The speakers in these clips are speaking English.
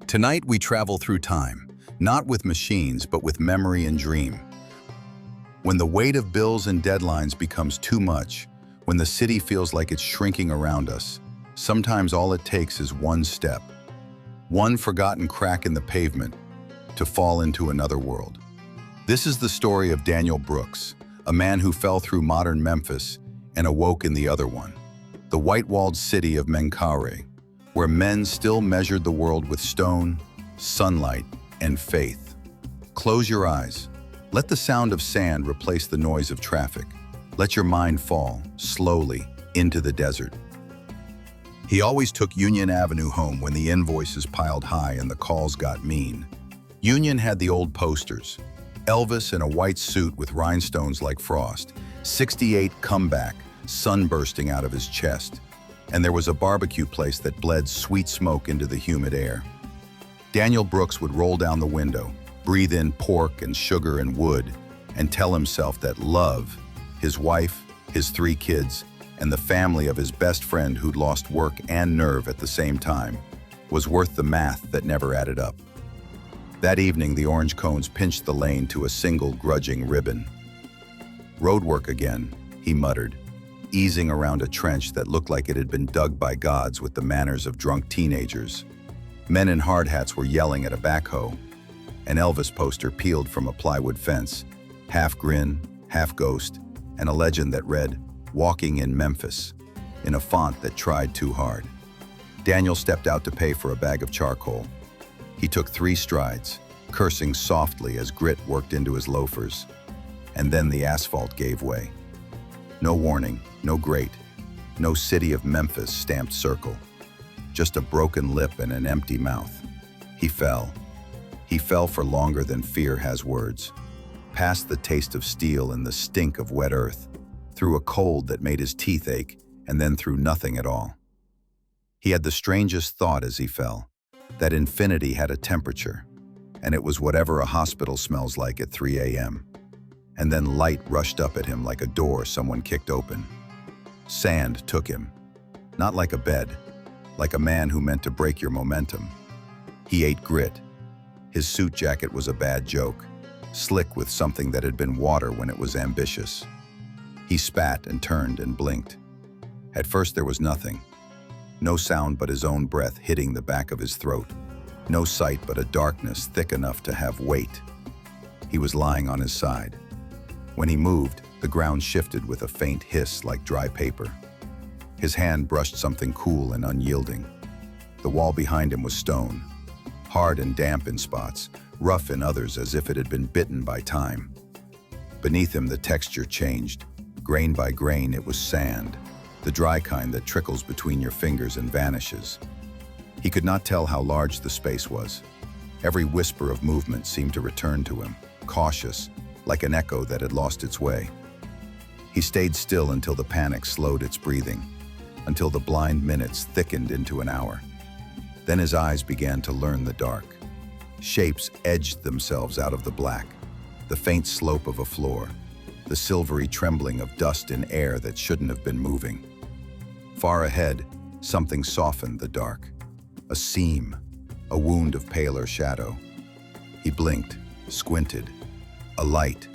Tonight we travel through time, not with machines, but with memory and dream. When the weight of bills and deadlines becomes too much, when the city feels like it's shrinking around us, sometimes all it takes is one step, one forgotten crack in the pavement, to fall into another world. This is the story of Daniel Brooks, a man who fell through modern Memphis and awoke in the other one, the white-walled city of Menkaure, where men still measured the world with stone, sunlight, and faith. Close your eyes. Let the sound of sand replace the noise of traffic. Let your mind fall, slowly, into the desert. He always took Union Avenue home when the invoices piled high and the calls got mean. Union had the old posters. Elvis in a white suit with rhinestones like frost, 68 comeback, sun bursting out of his chest. And there was a barbecue place that bled sweet smoke into the humid air. Daniel Brooks would roll down the window, breathe in pork and sugar and wood, and tell himself that love, his wife, his 3 kids, and the family of his best friend who'd lost work and nerve at the same time, was worth the math that never added up. That evening, the orange cones pinched the lane to a single grudging ribbon. "Road work again," he muttered, easing around a trench that looked like it had been dug by gods with the manners of drunk teenagers. Men in hard hats were yelling at a backhoe. An Elvis poster peeled from a plywood fence, half grin, half ghost, and a legend that read, "Walking in Memphis," in a font that tried too hard. Daniel stepped out to pay for a bag of charcoal. He took 3 strides, cursing softly as grit worked into his loafers. And then the asphalt gave way. No warning, no grate, no city of Memphis stamped circle. Just a broken lip and an empty mouth. He fell. He fell for longer than fear has words. Past the taste of steel and the stink of wet earth, through a cold that made his teeth ache, and then through nothing at all. He had the strangest thought as he fell, that infinity had a temperature, and it was whatever a hospital smells like at 3 a.m. And then light rushed up at him like a door someone kicked open. Sand took him, not like a bed, like a man who meant to break your momentum. He ate grit. His suit jacket was a bad joke, slick with something that had been water when it was ambitious. He spat and turned and blinked. At first there was nothing. No sound but his own breath hitting the back of his throat. No sight but a darkness thick enough to have weight. He was lying on his side. When he moved, the ground shifted with a faint hiss like dry paper. His hand brushed something cool and unyielding. The wall behind him was stone, hard and damp in spots, rough in others as if it had been bitten by time. Beneath him, the texture changed. Grain by grain, it was sand, the dry kind that trickles between your fingers and vanishes. He could not tell how large the space was. Every whisper of movement seemed to return to him, cautious, like an echo that had lost its way. He stayed still until the panic slowed its breathing, until the blind minutes thickened into an hour. Then his eyes began to learn the dark. Shapes edged themselves out of the black, the faint slope of a floor, the silvery trembling of dust in air that shouldn't have been moving. Far ahead, something softened the dark. A seam, a wound of paler shadow. He blinked, squinted. A light.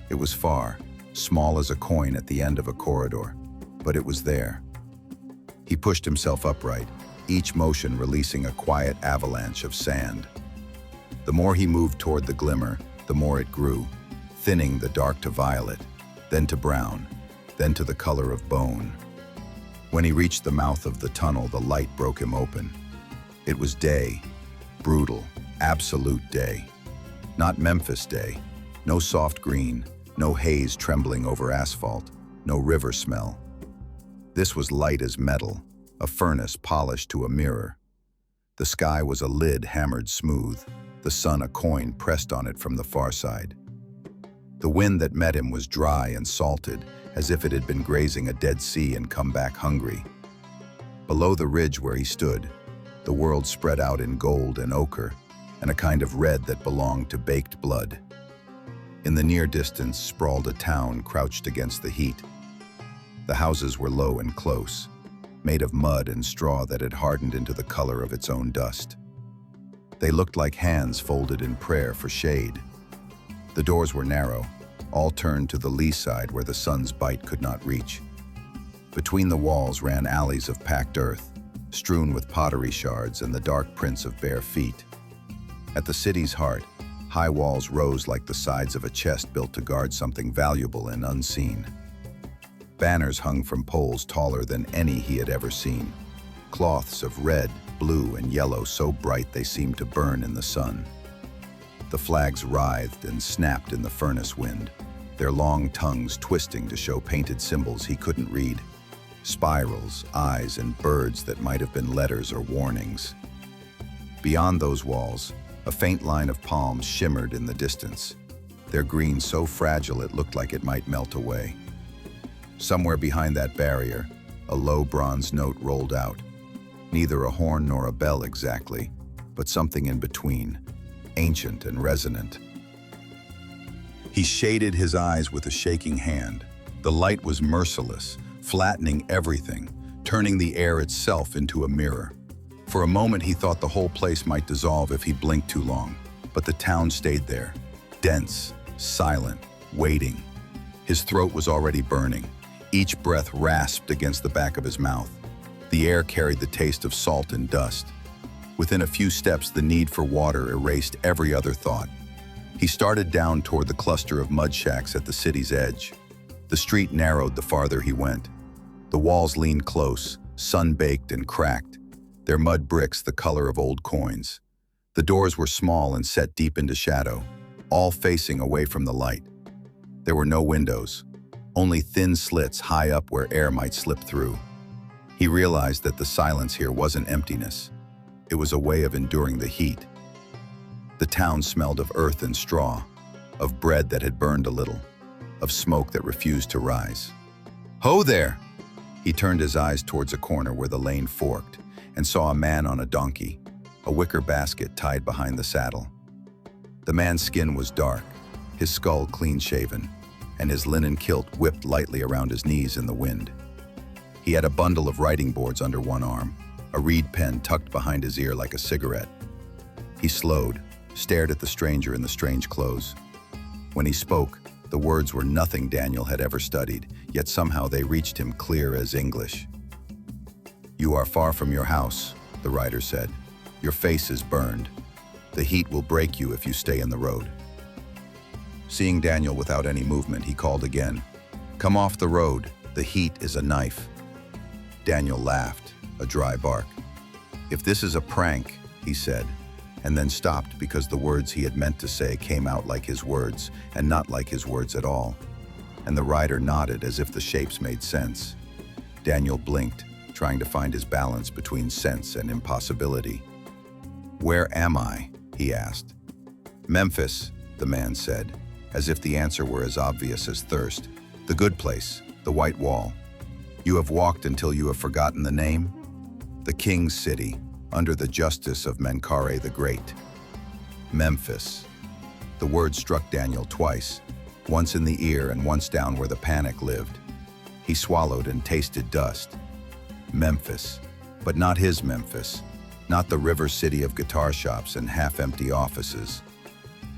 It was far, small as a coin at the end of a corridor, but it was there. He pushed himself upright, each motion releasing a quiet avalanche of sand. The more he moved toward the glimmer, the more it grew, thinning the dark to violet, then to brown, then to the color of bone. When he reached the mouth of the tunnel, the light broke him open. It was day, brutal, absolute day. Not Memphis day. No soft green, no haze trembling over asphalt, no river smell. This was light as metal, a furnace polished to a mirror. The sky was a lid hammered smooth, the sun a coin pressed on it from the far side. The wind that met him was dry and salted, as if it had been grazing a dead sea and come back hungry. Below the ridge where he stood, the world spread out in gold and ochre, and a kind of red that belonged to baked blood. In the near distance sprawled a town crouched against the heat. The houses were low and close, made of mud and straw that had hardened into the color of its own dust. They looked like hands folded in prayer for shade. The doors were narrow, all turned to the lee side where the sun's bite could not reach. Between the walls ran alleys of packed earth, strewn with pottery shards and the dark prints of bare feet. At the city's heart, high walls rose like the sides of a chest built to guard something valuable and unseen. Banners hung from poles taller than any he had ever seen, cloths of red, blue, and yellow so bright they seemed to burn in the sun. The flags writhed and snapped in the furnace wind, their long tongues twisting to show painted symbols he couldn't read, spirals, eyes, and birds that might have been letters or warnings. Beyond those walls, a faint line of palms shimmered in the distance, their green so fragile it looked like it might melt away. Somewhere behind that barrier, a low bronze note rolled out. Neither a horn nor a bell exactly, but something in between, ancient and resonant. He shaded his eyes with a shaking hand. The light was merciless, flattening everything, turning the air itself into a mirror. For a moment he thought the whole place might dissolve if he blinked too long, but the town stayed there, dense, silent, waiting. His throat was already burning. Each breath rasped against the back of his mouth. The air carried the taste of salt and dust. Within a few steps, the need for water erased every other thought. He started down toward the cluster of mud shacks at the city's edge. The street narrowed the farther he went. The walls leaned close, sun-baked and cracked, their mud bricks the color of old coins. The doors were small and set deep into shadow, all facing away from the light. There were no windows, only thin slits high up where air might slip through. He realized that the silence here wasn't emptiness. It was a way of enduring the heat. The town smelled of earth and straw, of bread that had burned a little, of smoke that refused to rise. "Ho there!" He turned his eyes towards a corner where the lane forked and saw a man on a donkey, a wicker basket tied behind the saddle. The man's skin was dark, his skull clean-shaven, and his linen kilt whipped lightly around his knees in the wind. He had a bundle of writing boards under one arm, a reed pen tucked behind his ear like a cigarette. He slowed, stared at the stranger in the strange clothes. When he spoke, the words were nothing Daniel had ever studied, yet somehow they reached him clear as English. "You are far from your house," the rider said. "Your face is burned. The heat will break you if you stay in the road." Seeing Daniel without any movement, he called again, "Come off the road. The heat is a knife." Daniel laughed, a dry bark. "If this is a prank," he said, and then stopped because the words he had meant to say came out like his words and not like his words at all. And the rider nodded as if the shapes made sense. Daniel blinked, trying to find his balance between sense and impossibility. "Where am I?" he asked. "Memphis," the man said, as if the answer were as obvious as thirst. "The good place, the white wall. You have walked until you have forgotten the name? The king's city, under the justice of Menkaure the Great. Memphis." The word struck Daniel twice, once in the ear and once down where the panic lived. He swallowed and tasted dust. Memphis, but not his Memphis, not the river city of guitar shops and half-empty offices.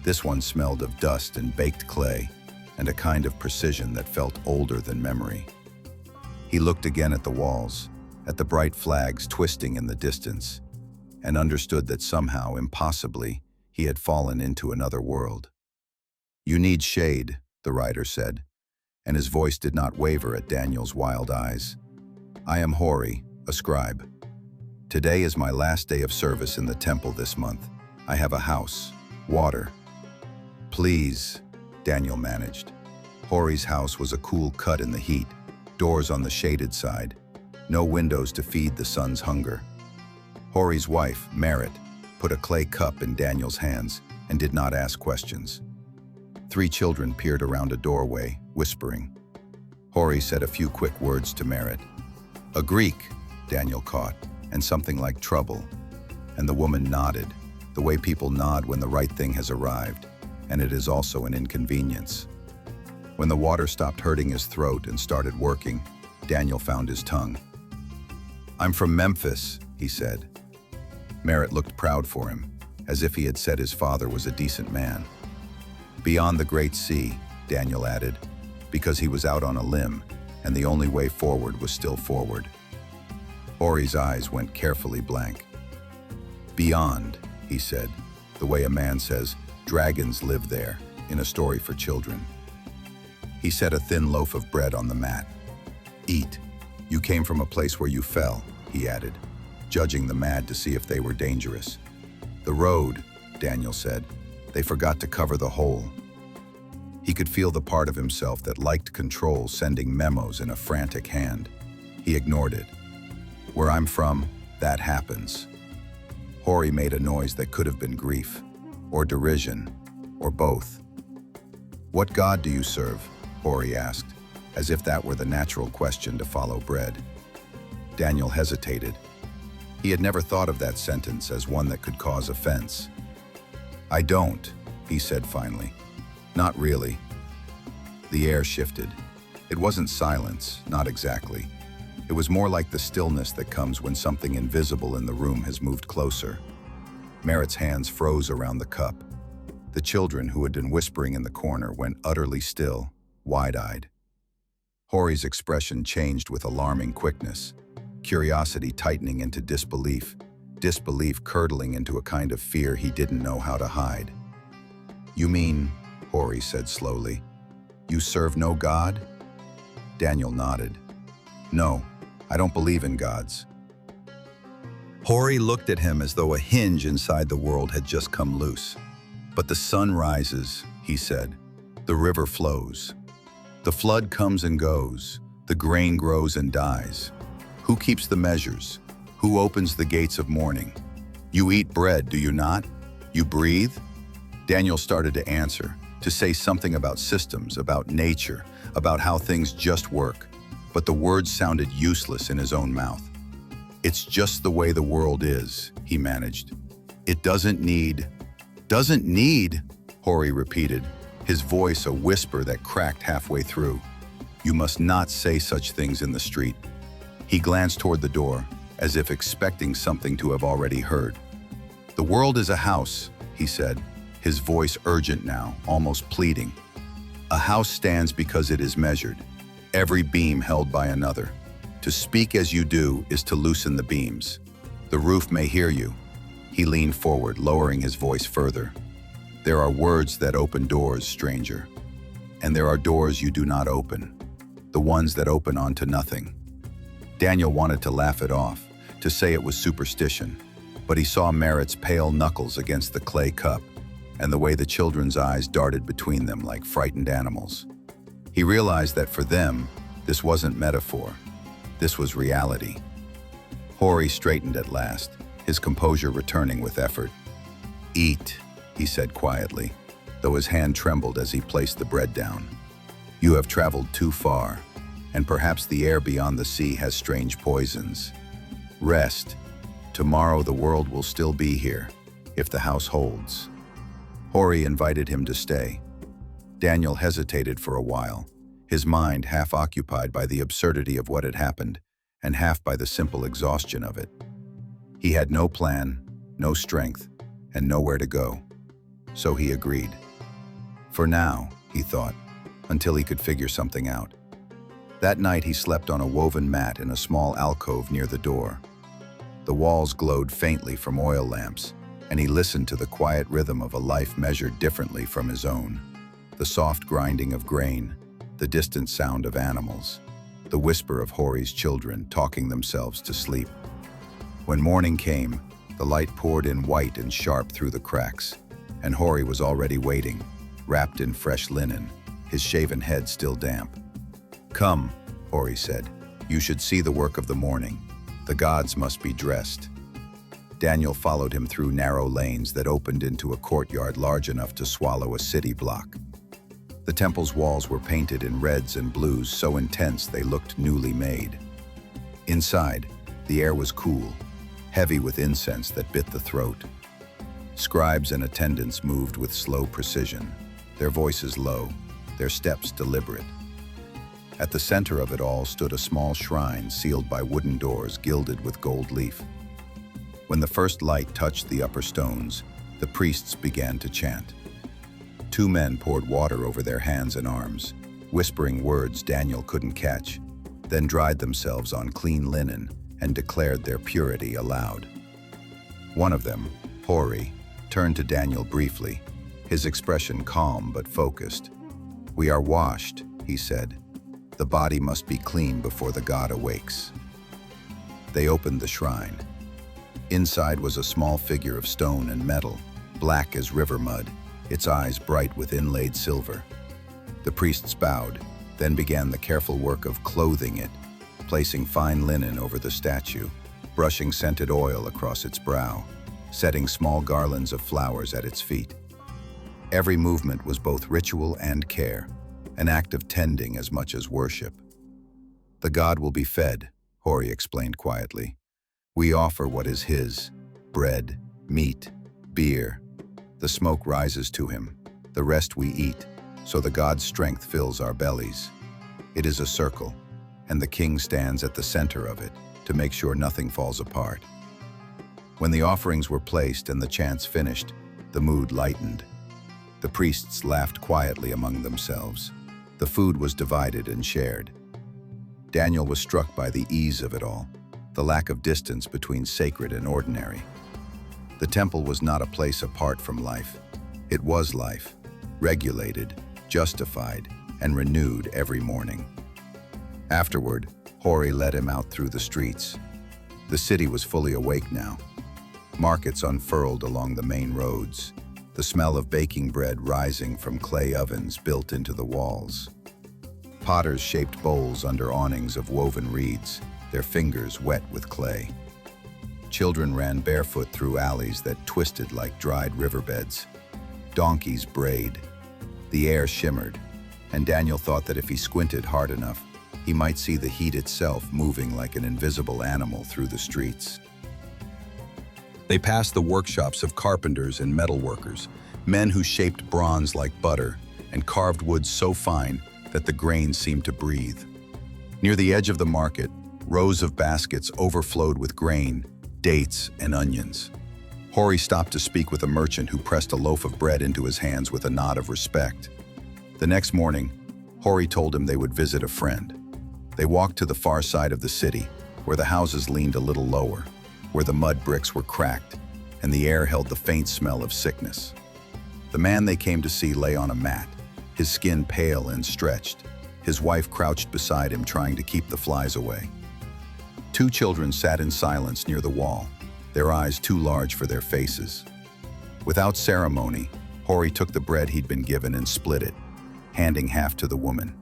This one smelled of dust and baked clay, and a kind of precision that felt older than memory. He looked again at the walls, at the bright flags twisting in the distance, and understood that somehow, impossibly, he had fallen into another world. "You need shade," the rider said, and his voice did not waver at Daniel's wild eyes. "I am Hori, a scribe. Today is my last day of service in the temple this month. I have a house, water." "Please," Daniel managed. Hori's house was a cool cut in the heat, doors on the shaded side, no windows to feed the sun's hunger. Hori's wife, Merit, put a clay cup in Daniel's hands and did not ask questions. 3 children peered around a doorway, whispering. Hori said a few quick words to Merit. "A Greek," Daniel caught, and something like trouble. And the woman nodded, the way people nod when the right thing has arrived, and it is also an inconvenience. When the water stopped hurting his throat and started working, Daniel found his tongue. "I'm from Memphis," he said. Merritt looked proud for him. as if he had said his father was a decent man. Beyond the great sea, Daniel added, because he was out on a limb, and the only way forward was still forward. Hori's eyes went carefully blank. Beyond, he said, the way a man says, dragons live there, in a story for children. He set a thin loaf of bread on the mat. Eat. You came from a place where you fell, he added, judging the mad to see if they were dangerous. The road, Daniel said. They forgot to cover the hole. He could feel the part of himself that liked control sending memos in a frantic hand. He ignored it. Where I'm from, that happens. Hori made a noise that could have been grief, or derision, or both. What god do you serve? Hori asked, as if that were the natural question to follow bread. Daniel hesitated. He had never thought of that sentence as one that could cause offense. I don't, he said finally. Not really. The air shifted. It wasn't silence, not exactly. It was more like the stillness that comes when something invisible in the room has moved closer. Merritt's hands froze around the cup. The children who had been whispering in the corner went utterly still, wide-eyed. Hori's expression changed with alarming quickness, curiosity tightening into disbelief, disbelief curdling into a kind of fear he didn't know how to hide. You mean, Hori said slowly, you serve no god? Daniel nodded. No, I don't believe in gods. Hori looked at him as though a hinge inside the world had just come loose. But the sun rises, he said. The river flows. The flood comes and goes. The grain grows and dies. Who keeps the measures? Who opens the gates of morning? You eat bread, do you not? You breathe? Daniel started to answer, to say something about systems, about nature, about how things just work. But the words sounded useless in his own mouth. It's just the way the world is, he managed. It doesn't need, Hori repeated, his voice a whisper that cracked halfway through. You must not say such things in the street. He glanced toward the door, as if expecting something to have already heard. The world is a house, he said, his voice urgent now, almost pleading. A house stands because it is measured, every beam held by another. To speak as you do is to loosen the beams. The roof may hear you. He leaned forward, lowering his voice further. There are words that open doors, stranger. And there are doors you do not open, the ones that open onto nothing. Daniel wanted to laugh it off, to say it was superstition, but he saw Merritt's pale knuckles against the clay cup, and the way the children's eyes darted between them like frightened animals. He realized that for them, this wasn't metaphor. This was reality. Hori straightened at last, his composure returning with effort. Eat, he said quietly, though his hand trembled as he placed the bread down. You have traveled too far, and perhaps the air beyond the sea has strange poisons. Rest. Tomorrow the world will still be here, if the house holds. Hori invited him to stay. Daniel hesitated for a while, his mind half occupied by the absurdity of what had happened, and half by the simple exhaustion of it. He had no plan, no strength, and nowhere to go. So he agreed. For now, he thought, until he could figure something out. That night he slept on a woven mat in a small alcove near the door. The walls glowed faintly from oil lamps, and he listened to the quiet rhythm of a life measured differently from his own. The soft grinding of grain, the distant sound of animals, the whisper of Hori's children talking themselves to sleep. When morning came, the light poured in white and sharp through the cracks, and Hori was already waiting, wrapped in fresh linen, his shaven head still damp. Come, Hori said, you should see the work of the morning. The gods must be dressed. Daniel followed him through narrow lanes that opened into a courtyard large enough to swallow a city block. The temple's walls were painted in reds and blues so intense they looked newly made. Inside, the air was cool, heavy with incense that bit the throat. Scribes and attendants moved with slow precision, their voices low, their steps deliberate. At the center of it all stood a small shrine sealed by wooden doors gilded with gold leaf. When the first light touched the upper stones, The priests began to chant. Two men poured water over their hands and arms, whispering words Daniel couldn't catch, then dried themselves on clean linen and declared their purity aloud. One of them, Hori, turned to Daniel briefly, his expression calm but focused. "We are washed," he said. "The body must be clean before the god awakes." They opened the shrine. Inside was a small figure of stone and metal, black as river mud, its eyes bright with inlaid silver. The priests bowed, then began the careful work of clothing it, placing fine linen over the statue, brushing scented oil across its brow, setting small garlands of flowers at its feet. Every movement was both ritual and care, an act of tending as much as worship. "The god will be fed," Hori explained quietly. "We offer what is his: bread, meat, beer. The smoke rises to him, the rest we eat, so the god's strength fills our bellies. It is a circle, and the king stands at the center of it to make sure nothing falls apart." When the offerings were placed and the chants finished, the mood lightened. The priests laughed quietly among themselves. The food was divided and shared. Daniel was struck by the ease of it all, the lack of distance between sacred and ordinary. The temple was not a place apart from life. It was life, regulated, justified, and renewed every morning. Afterward, Hori led him out through the streets. The city was fully awake now. Markets unfurled along the main roads, the smell of baking bread rising from clay ovens built into the walls. Potters shaped bowls under awnings of woven reeds, their fingers wet with clay. Children ran barefoot through alleys that twisted like dried riverbeds. Donkeys brayed. The air shimmered, and Daniel thought that if he squinted hard enough, he might see the heat itself moving like an invisible animal through the streets. They passed the workshops of carpenters and metalworkers, men who shaped bronze like butter and carved wood so fine that the grain seemed to breathe. Near the edge of the market, rows of baskets overflowed with grain, dates, and onions. Hori stopped to speak with a merchant who pressed a loaf of bread into his hands with a nod of respect. The next morning, Hori told him they would visit a friend. They walked to the far side of the city, where the houses leaned a little lower, where the mud bricks were cracked, and the air held the faint smell of sickness. The man they came to see lay on a mat, his skin pale and stretched. His wife crouched beside him, trying to keep the flies away. Two children sat in silence near the wall, their eyes too large for their faces. Without ceremony, Hori took the bread he'd been given and split it, handing half to the woman.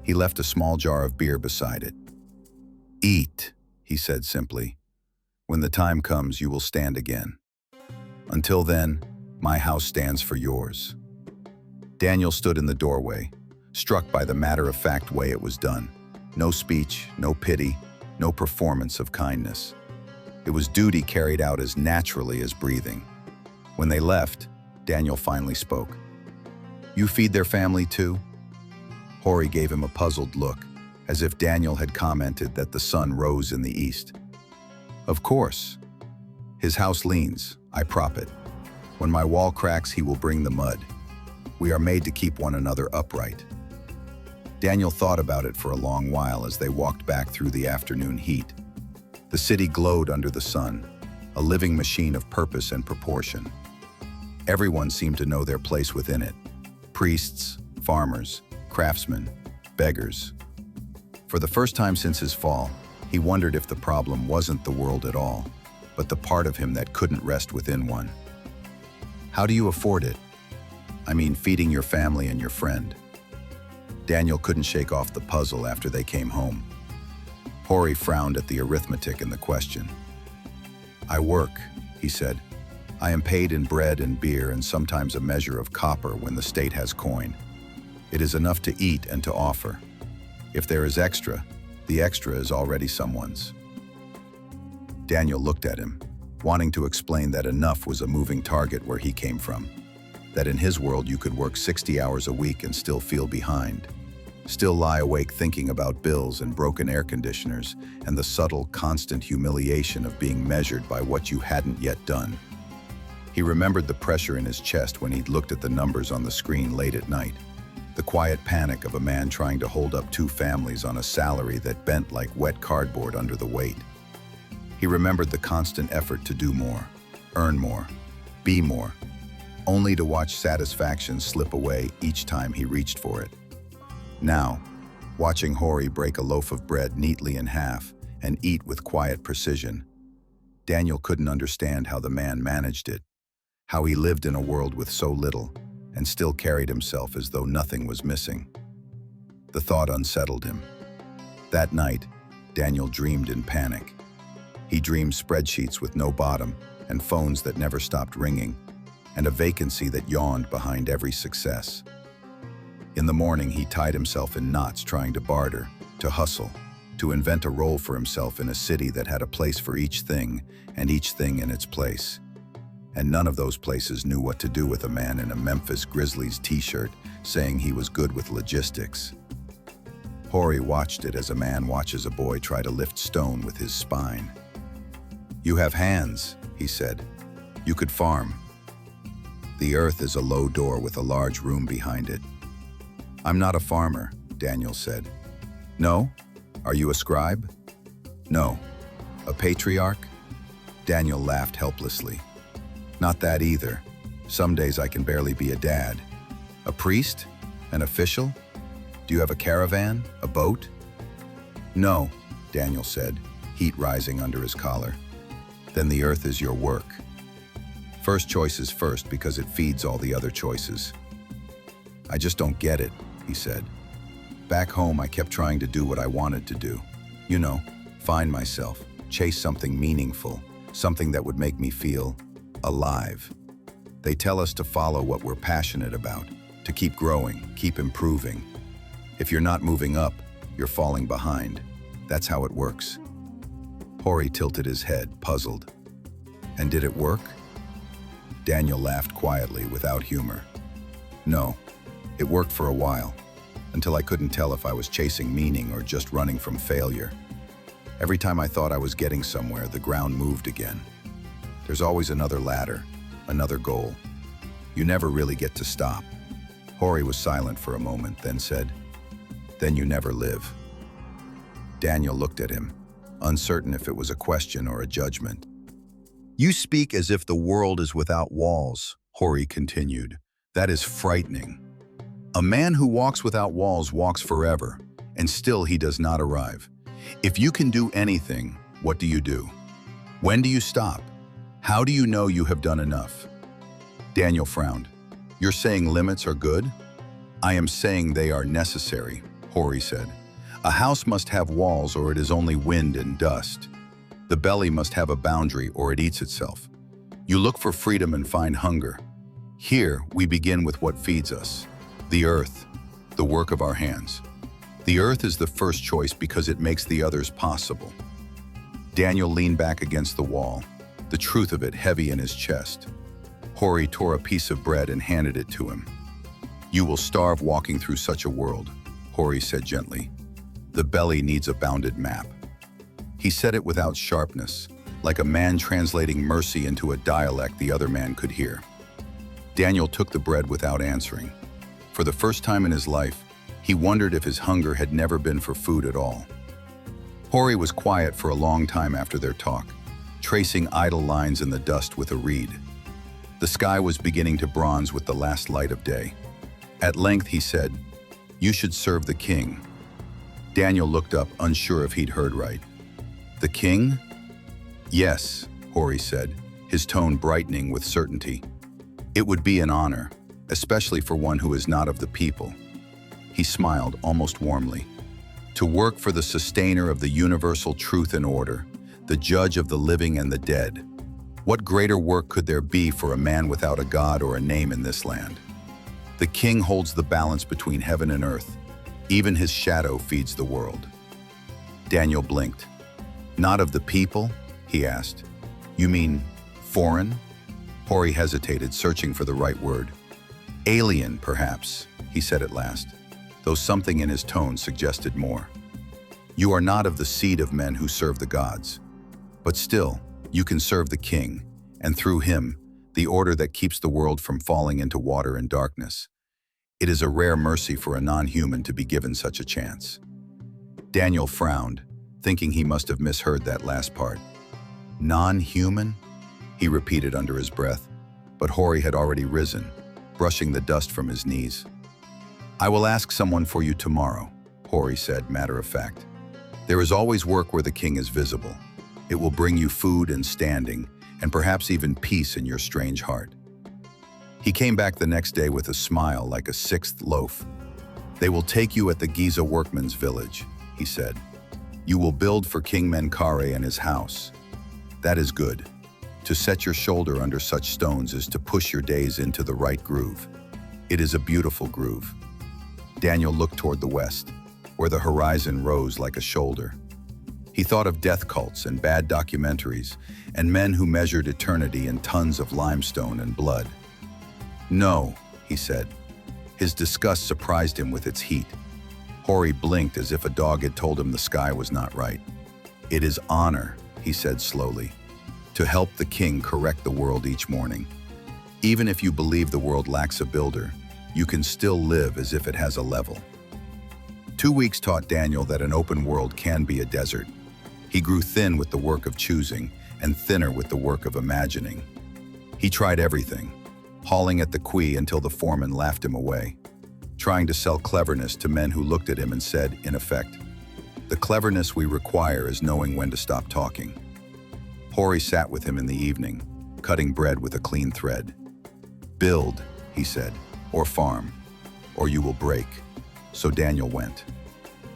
He left a small jar of beer beside it. "Eat," he said simply. "When the time comes, you will stand again. Until then, my house stands for yours." Daniel stood in the doorway, struck by the matter-of-fact way it was done. No speech, no pity, no performance of kindness. It was duty carried out as naturally as breathing. When they left, Daniel finally spoke. "You feed their family too?" Hori gave him a puzzled look, as if Daniel had commented that the sun rose in the east. "Of course. His house leans, I prop it. When my wall cracks, he will bring the mud. We are made to keep one another upright." Daniel thought about it for a long while as they walked back through the afternoon heat. The city glowed under the sun, a living machine of purpose and proportion. Everyone seemed to know their place within it: priests, farmers, craftsmen, beggars. For the first time since his fall, he wondered if the problem wasn't the world at all, but the part of him that couldn't rest within one. "How do you afford it? I mean, feeding your family and your friend." Daniel couldn't shake off the puzzle after they came home. Hori frowned at the arithmetic in the question. "I work," he said. "I am paid in bread and beer and sometimes a measure of copper when the state has coin. It is enough to eat and to offer. If there is extra, the extra is already someone's." Daniel looked at him, wanting to explain that enough was a moving target where he came from, that in his world you could work 60 hours a week and still feel behind, still lie awake thinking about bills and broken air conditioners and the subtle, constant humiliation of being measured by what you hadn't yet done. He remembered the pressure in his chest when he'd looked at the numbers on the screen late at night. The quiet panic of a man trying to hold up two families on a salary that bent like wet cardboard under the weight. He remembered the constant effort to do more, earn more, be more, only to watch satisfaction slip away each time he reached for it. Now, watching Hori break a loaf of bread neatly in half and eat with quiet precision, Daniel couldn't understand how the man managed it, how he lived in a world with so little and still carried himself as though nothing was missing. The thought unsettled him. That night, Daniel dreamed in panic. He dreamed spreadsheets with no bottom and phones that never stopped ringing, and a vacancy that yawned behind every success. In the morning, he tied himself in knots trying to barter, to hustle, to invent a role for himself in a city that had a place for each thing and each thing in its place. And none of those places knew what to do with a man in a Memphis Grizzlies t-shirt saying he was good with logistics. Hori watched it as a man watches a boy try to lift stone with his spine. "You have hands," he said. "You could farm." "The earth is a low door with a large room behind it." "I'm not a farmer," Daniel said. "No? Are you a scribe?" "No." "A patriarch?" Daniel laughed helplessly. "Not that either. Some days I can barely be a dad." "A priest? An official? Do you have a caravan? A boat?" "No," Daniel said, heat rising under his collar. "Then the earth is your work. First choice is first because it feeds all the other choices." "I just don't get it," he said. "Back home, I kept trying to do what I wanted to do. You know, find myself, chase something meaningful, something that would make me feel alive. They tell us to follow what we're passionate about, to keep growing, keep improving. If you're not moving up, you're falling behind. That's how it works." Hori tilted his head, puzzled. "And did it work?" Daniel laughed quietly, without humor. "No, it worked for a while, until I couldn't tell if I was chasing meaning or just running from failure. Every time I thought I was getting somewhere, the ground moved again. There's always another ladder, another goal. You never really get to stop." Hori was silent for a moment, then said, "Then you never live." Daniel looked at him, uncertain if it was a question or a judgment. "You speak as if the world is without walls," Hori continued. "That is frightening. A man who walks without walls walks forever, and still he does not arrive. If you can do anything, what do you do? When do you stop? How do you know you have done enough?" Daniel frowned. "You're saying limits are good?" "I am saying they are necessary," Hori said. "A house must have walls or it is only wind and dust. The belly must have a boundary or it eats itself. You look for freedom and find hunger. Here, we begin with what feeds us. The earth, the work of our hands. The earth is the first choice because it makes the others possible." Daniel leaned back against the wall, the truth of it heavy in his chest. Hori tore a piece of bread and handed it to him. "You will starve walking through such a world," Hori said gently. "The belly needs a bounded map." He said it without sharpness, like a man translating mercy into a dialect the other man could hear. Daniel took the bread without answering. For the first time in his life, he wondered if his hunger had never been for food at all. Hori was quiet for a long time after their talk, tracing idle lines in the dust with a reed. The sky was beginning to bronze with the last light of day. At length he said, "You should serve the king." Daniel looked up, unsure if he'd heard right. "The king?" "Yes," Hori said, his tone brightening with certainty. "It would be an honor, especially for one who is not of the people." He smiled almost warmly. "To work for the sustainer of the universal truth and order, the judge of the living and the dead. What greater work could there be for a man without a god or a name in this land? The king holds the balance between heaven and earth. Even his shadow feeds the world." Daniel blinked. "Not of the people?" he asked. "You mean foreign?" Hori hesitated, searching for the right word. "Alien, perhaps," he said at last, though something in his tone suggested more. "You are not of the seed of men who serve the gods. But still, you can serve the king, and through him, the order that keeps the world from falling into water and darkness. It is a rare mercy for a non-human to be given such a chance. Daniel frowned, thinking he must have misheard that last part. Non-human? He repeated under his breath, but Hori had already risen, brushing the dust from his knees. "I will ask someone for you tomorrow," Hori said, matter of fact. "There is always work where the king is visible. It will bring you food and standing, and perhaps even peace in your strange heart." He came back the next day with a smile like a sixth loaf. "They will take you at the Giza workman's village," he said. "You will build for King Menkaure and his house. That is good. To set your shoulder under such stones is to push your days into the right groove. It is a beautiful groove." Daniel looked toward the west, where the horizon rose like a shoulder. He thought of death cults and bad documentaries, and men who measured eternity in tons of limestone and blood. "No," he said. His disgust surprised him with its heat. Hori blinked as if a dog had told him the sky was not right. "It is honor," he said slowly, "to help the king correct the world each morning. Even if you believe the world lacks a builder, you can still live as if it has a level." 2 weeks taught Daniel that an open world can be a desert. He grew thin with the work of choosing and thinner with the work of imagining. He tried everything, hauling at the quay until the foreman laughed him away, trying to sell cleverness to men who looked at him and said, in effect, "The cleverness we require is knowing when to stop talking." Hori sat with him in the evening, cutting bread with a clean thread. "Build," he said, "or farm, or you will break." So Daniel went.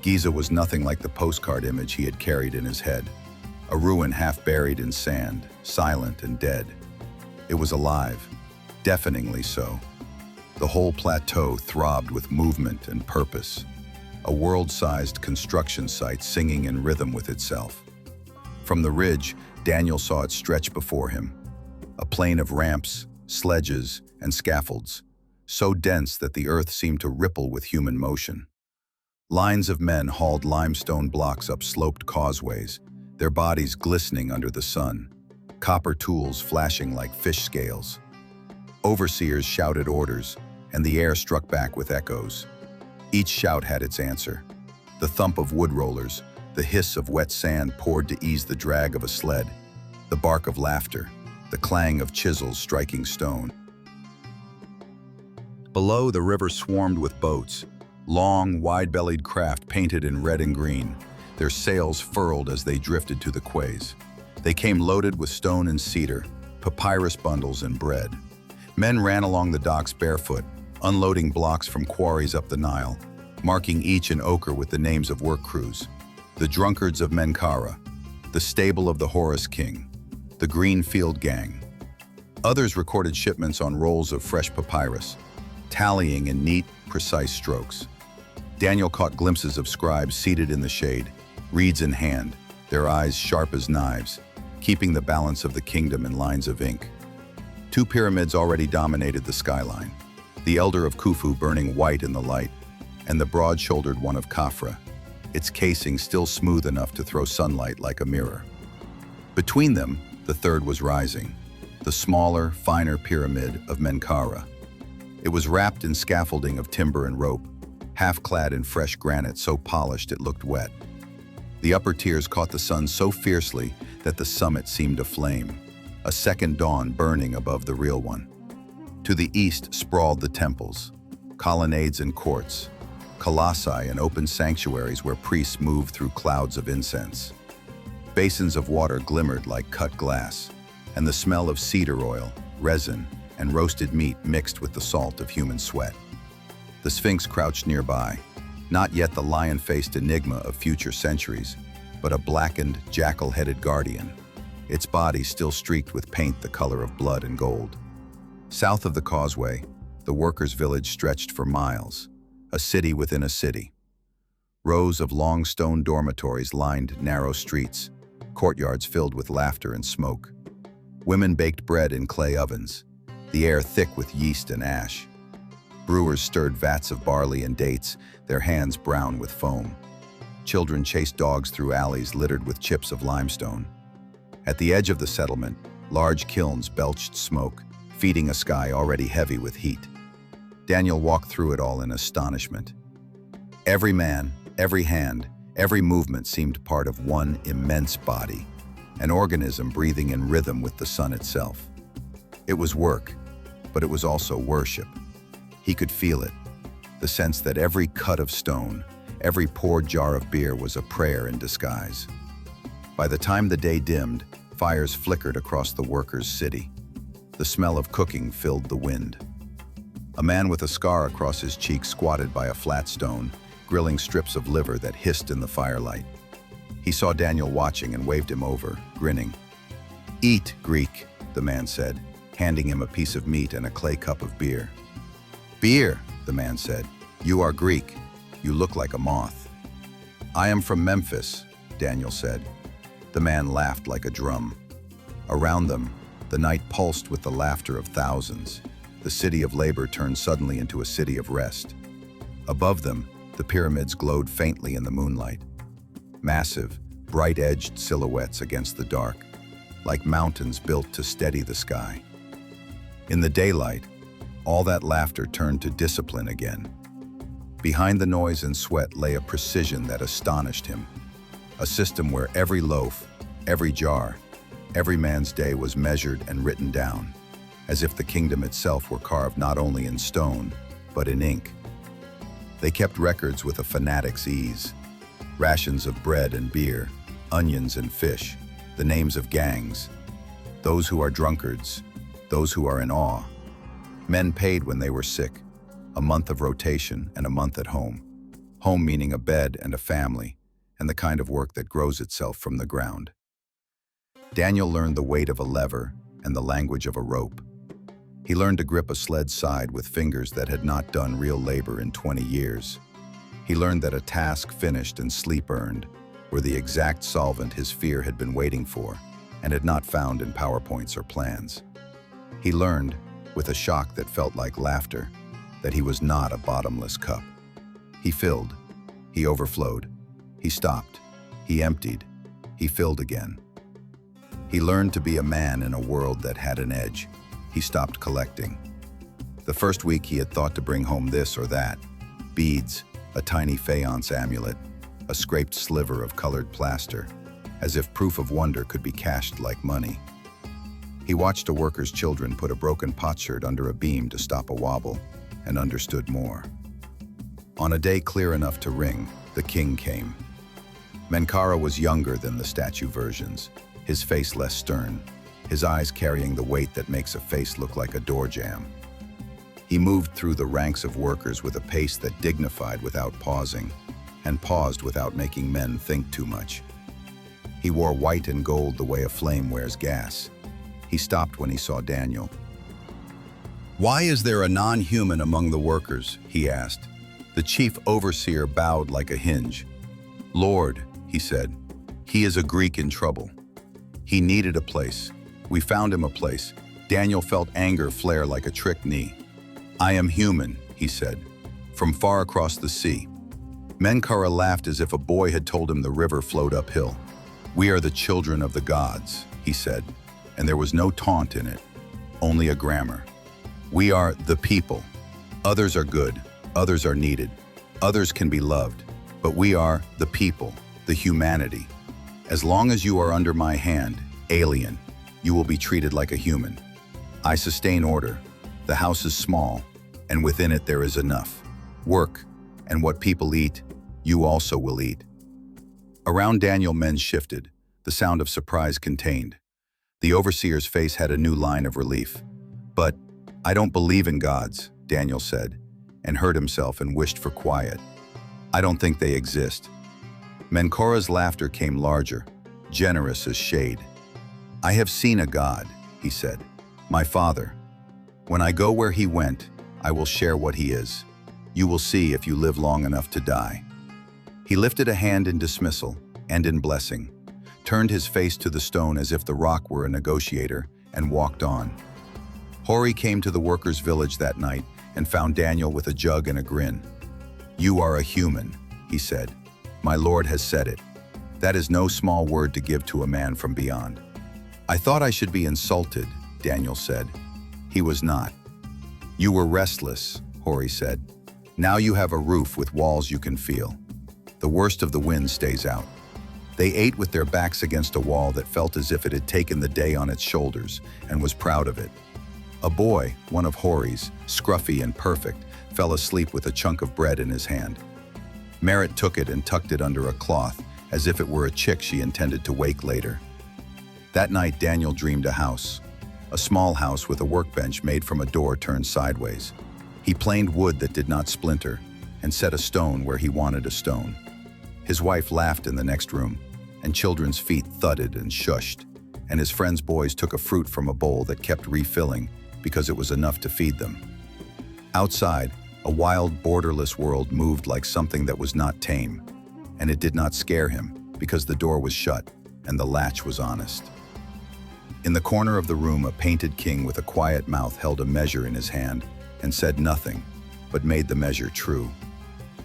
Giza was nothing like the postcard image he had carried in his head. A ruin half buried in sand, silent and dead. It was alive, deafeningly so. The whole plateau throbbed with movement and purpose. A world-sized construction site singing in rhythm with itself. From the ridge, Daniel saw it stretch before him. A plain of ramps, sledges, and scaffolds, so dense that the earth seemed to ripple with human motion. Lines of men hauled limestone blocks up sloped causeways, their bodies glistening under the sun, copper tools flashing like fish scales. Overseers shouted orders, and the air struck back with echoes. Each shout had its answer. The thump of wood rollers, the hiss of wet sand poured to ease the drag of a sled, the bark of laughter, the clang of chisels striking stone. Below, the river swarmed with boats, long, wide-bellied craft painted in red and green, their sails furled as they drifted to the quays. They came loaded with stone and cedar, papyrus bundles and bread. Men ran along the docks barefoot, unloading blocks from quarries up the Nile, marking each an ochre with the names of work crews. The drunkards of Menkaure, the stable of the Horus King, the Green Field Gang. Others recorded shipments on rolls of fresh papyrus, tallying in neat, precise strokes. Daniel caught glimpses of scribes seated in the shade, reeds in hand, their eyes sharp as knives, keeping the balance of the kingdom in lines of ink. 2 pyramids already dominated the skyline, the elder of Khufu burning white in the light, and the broad-shouldered one of Khafra, its casing still smooth enough to throw sunlight like a mirror. Between them, the third was rising, the smaller, finer pyramid of Menkaure. It was wrapped in scaffolding of timber and rope, half-clad in fresh granite so polished it looked wet. The upper tiers caught the sun so fiercely that the summit seemed aflame, a second dawn burning above the real one. To the east sprawled the temples, colonnades and courts, colossi and open sanctuaries where priests moved through clouds of incense. Basins of water glimmered like cut glass, and the smell of cedar oil, resin, and roasted meat mixed with the salt of human sweat. The Sphinx crouched nearby, not yet the lion-faced enigma of future centuries, but a blackened, jackal-headed guardian, its body still streaked with paint the color of blood and gold. South of the causeway, the workers' village stretched for miles, a city within a city. Rows of long stone dormitories lined narrow streets, courtyards filled with laughter and smoke. Women baked bread in clay ovens, the air thick with yeast and ash. Brewers stirred vats of barley and dates, their hands brown with foam. Children chased dogs through alleys littered with chips of limestone. At the edge of the settlement, large kilns belched smoke, feeding a sky already heavy with heat. Daniel walked through it all in astonishment. Every man, every hand, every movement seemed part of one immense body, an organism breathing in rhythm with the sun itself. It was work, but it was also worship. He could feel it, the sense that every cut of stone, every poured jar of beer was a prayer in disguise. By the time the day dimmed, fires flickered across the workers' city. The smell of cooking filled the wind. A man with a scar across his cheek squatted by a flat stone, grilling strips of liver that hissed in the firelight. He saw Daniel watching and waved him over, grinning. "Eat, Greek," the man said, handing him a piece of meat and a clay cup of beer. "Beer," the man said. "You are Greek. You look like a moth." "I am from Memphis," Daniel said. The man laughed like a drum. Around them, the night pulsed with the laughter of thousands. The city of labor turned suddenly into a city of rest. Above them, the pyramids glowed faintly in the moonlight. Massive, bright-edged silhouettes against the dark, like mountains built to steady the sky. In the daylight, all that laughter turned to discipline again. Behind the noise and sweat lay a precision that astonished him. A system where every loaf, every jar, every man's day was measured and written down, as if the kingdom itself were carved not only in stone, but in ink. They kept records with a fanatic's ease. Rations of bread and beer, onions and fish, the names of gangs, those who are drunkards, those who are in awe. Men paid when they were sick, a month of rotation and a month at home. Home meaning a bed and a family, and the kind of work that grows itself from the ground. Daniel learned the weight of a lever and the language of a rope. He learned to grip a sled's side with fingers that had not done real labor in 20 years. He learned that a task finished and sleep earned were the exact solvent his fear had been waiting for and had not found in PowerPoints or plans. He learned, with a shock that felt like laughter, that he was not a bottomless cup. He filled, he overflowed, he stopped, he emptied, he filled again. He learned to be a man in a world that had an edge. He stopped collecting. The first week he had thought to bring home this or that, beads, a tiny faience amulet, a scraped sliver of colored plaster, as if proof of wonder could be cashed like money. He watched a worker's children put a broken potsherd under a beam to stop a wobble, and understood more. On a day clear enough to ring, the king came. Menkara was younger than the statue versions, his face less stern, his eyes carrying the weight that makes a face look like a door jamb. He moved through the ranks of workers with a pace that dignified without pausing, and paused without making men think too much. He wore white and gold the way a flame wears gas. He stopped when he saw Daniel. "Why is there a non-human among the workers?" he asked. The chief overseer bowed like a hinge. "Lord," he said, "he is a Greek in trouble. He needed a place. We found him a place." Daniel felt anger flare like a trick knee. "I am human," he said, "from far across the sea." Menkara laughed as if a boy had told him the river flowed uphill. "We are the children of the gods," he said, and there was no taunt in it, only a grammar. "We are the people. Others are good, others are needed, others can be loved, but we are the people, the humanity. As long as you are under my hand, alien, you will be treated like a human. I sustain order. The house is small, and within it there is enough. Work, and what people eat, you also will eat." Around Daniel, men shifted, the sound of surprise contained. The overseer's face had a new line of relief. "But I don't believe in gods," Daniel said, and heard himself and wished for quiet. "I don't think they exist." Menkara's laughter came larger, generous as shade. "I have seen a god," he said, "my father. When I go where he went, I will share what he is. You will see if you live long enough to die." He lifted a hand in dismissal and in blessing, turned his face to the stone as if the rock were a negotiator, and walked on. Hori came to the workers' village that night and found Daniel with a jug and a grin. "You are a human," he said. "My Lord has said it. That is no small word to give to a man from beyond." "I thought I should be insulted," Daniel said. He was not. "You were restless," Hori said. "Now you have a roof with walls you can feel. The worst of the wind stays out." They ate with their backs against a wall that felt as if it had taken the day on its shoulders and was proud of it. A boy, one of Hori's, scruffy and perfect, fell asleep with a chunk of bread in his hand. Merritt took it and tucked it under a cloth, as if it were a chick she intended to wake later. That night, Daniel dreamed a house. A small house with a workbench made from a door turned sideways. He planed wood that did not splinter and set a stone where he wanted a stone. His wife laughed in the next room, and children's feet thudded and shushed, and his friends' boys took a fruit from a bowl that kept refilling because it was enough to feed them. Outside, a wild, borderless world moved like something that was not tame, and it did not scare him because the door was shut and the latch was honest. In the corner of the room, a painted king with a quiet mouth held a measure in his hand and said nothing, but made the measure true.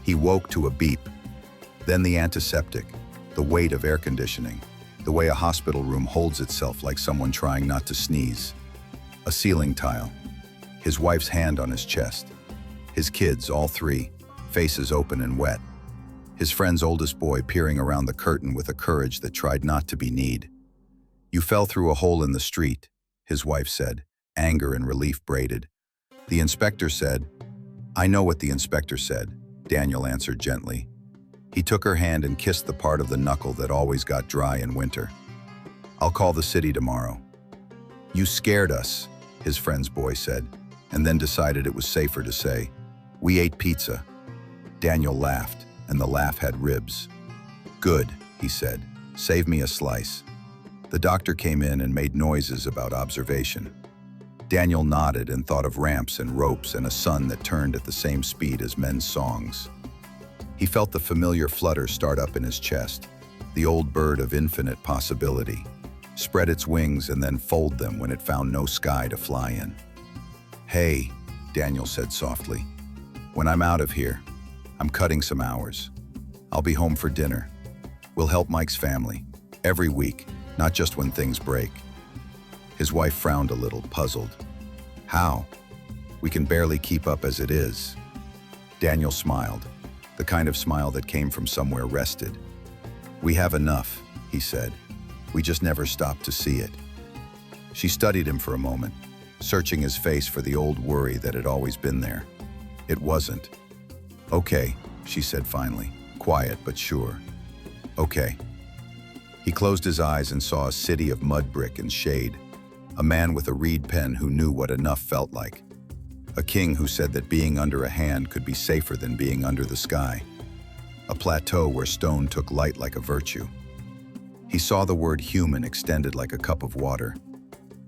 He woke to a beep, then the antiseptic, the weight of air conditioning, the way a hospital room holds itself like someone trying not to sneeze. A ceiling tile, his wife's hand on his chest, his kids, all three, faces open and wet, his friend's oldest boy peering around the curtain with a courage that tried not to be need. "You fell through a hole in the street," his wife said, anger and relief braided. The inspector said, "I know what the inspector said," Daniel answered gently. He took her hand and kissed the part of the knuckle that always got dry in winter. "I'll call the city tomorrow." "You scared us," his friend's boy said, and then decided it was safer to say, "We ate pizza." Daniel laughed, and the laugh had ribs. "Good," he said. "Save me a slice." The doctor came in and made noises about observation. Daniel nodded and thought of ramps and ropes and a sun that turned at the same speed as men's songs. He felt the familiar flutter start up in his chest, the old bird of infinite possibility, spread its wings and then fold them when it found no sky to fly in. "Hey," Daniel said softly, "when I'm out of here, I'm cutting some hours. I'll be home for dinner. We'll help Mike's family, every week, not just when things break." His wife frowned a little, puzzled. "How? We can barely keep up as it is." Daniel smiled, the kind of smile that came from somewhere rested. "We have enough," he said. "We just never stopped to see it." She studied him for a moment, searching his face for the old worry that had always been there. It wasn't. "Okay," she said finally, quiet but sure. "Okay." He closed his eyes and saw a city of mud brick and shade, a man with a reed pen who knew what enough felt like, a king who said that being under a hand could be safer than being under the sky, a plateau where stone took light like a virtue. He saw the word human extended like a cup of water.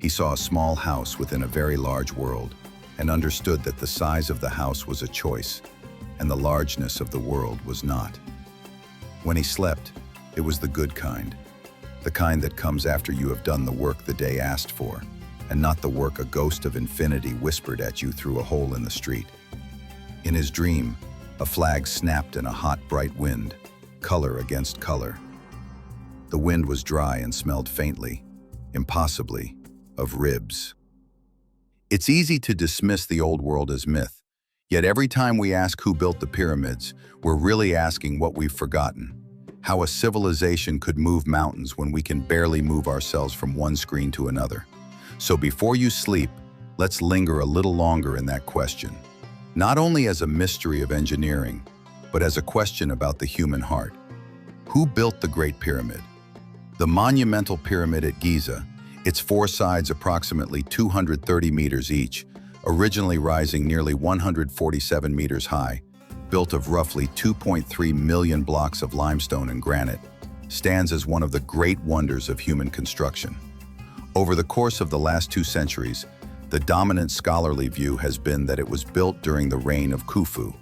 He saw a small house within a very large world and understood that the size of the house was a choice and the largeness of the world was not. When he slept, it was the good kind, the kind that comes after you have done the work the day asked for, and not the work a ghost of infinity whispered at you through a hole in the street. In his dream, a flag snapped in a hot, bright wind, color against color. The wind was dry and smelled faintly, impossibly, of ribs. It's easy to dismiss the old world as myth, yet every time we ask who built the pyramids, we're really asking what we've forgotten. How a civilization could move mountains when we can barely move ourselves from one screen to another. So before you sleep, let's linger a little longer in that question. Not only as a mystery of engineering, but as a question about the human heart. Who built the Great Pyramid? The monumental pyramid at Giza, its four sides approximately 230 meters each, originally rising nearly 147 meters high, built of roughly 2.3 million blocks of limestone and granite, stands as one of the great wonders of human construction. Over the course of the last 2 centuries, the dominant scholarly view has been that it was built during the reign of Khufu,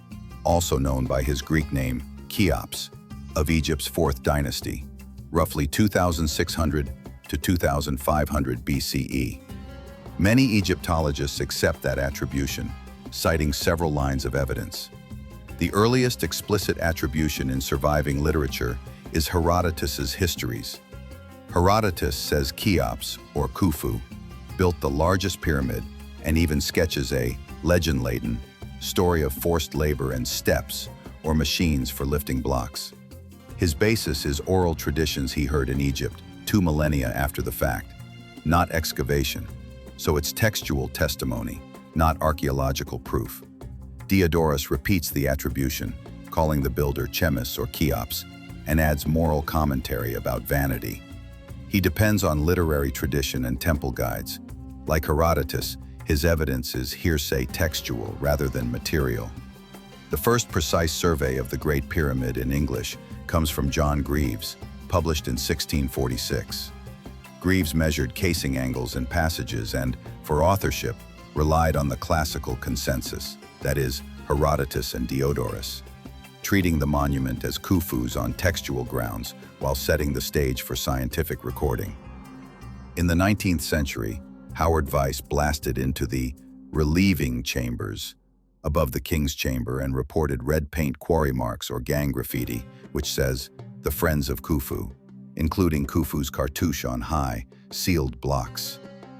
also known by his Greek name, Cheops, of Egypt's 4th dynasty, roughly 2600 to 2500 BCE. Many Egyptologists accept that attribution, citing several lines of evidence. The earliest explicit attribution in surviving literature is Herodotus's Histories. Herodotus says Cheops, or Khufu, built the largest pyramid and even sketches a legend-laden story of forced labor and steps or machines for lifting blocks. His basis is oral traditions he heard in Egypt 2 millennia after the fact, not excavation, so it's textual testimony, not archaeological proof. Diodorus repeats the attribution, calling the builder Chemis or Cheops, and adds moral commentary about vanity. He depends on literary tradition and temple guides. Like Herodotus, his evidence is hearsay textual rather than material. The first precise survey of the Great Pyramid in English comes from John Greaves, published in 1646. Greaves measured casing angles and passages and, for authorship, relied on the classical consensus, that is, Herodotus and Diodorus, treating the monument as Khufu's on textual grounds while setting the stage for scientific recording. In the 19th century, Howard Weiss blasted into the relieving chambers above the king's chamber and reported red paint quarry marks or gang graffiti, which says, "The Friends of Khufu," including Khufu's cartouche on high, sealed blocks,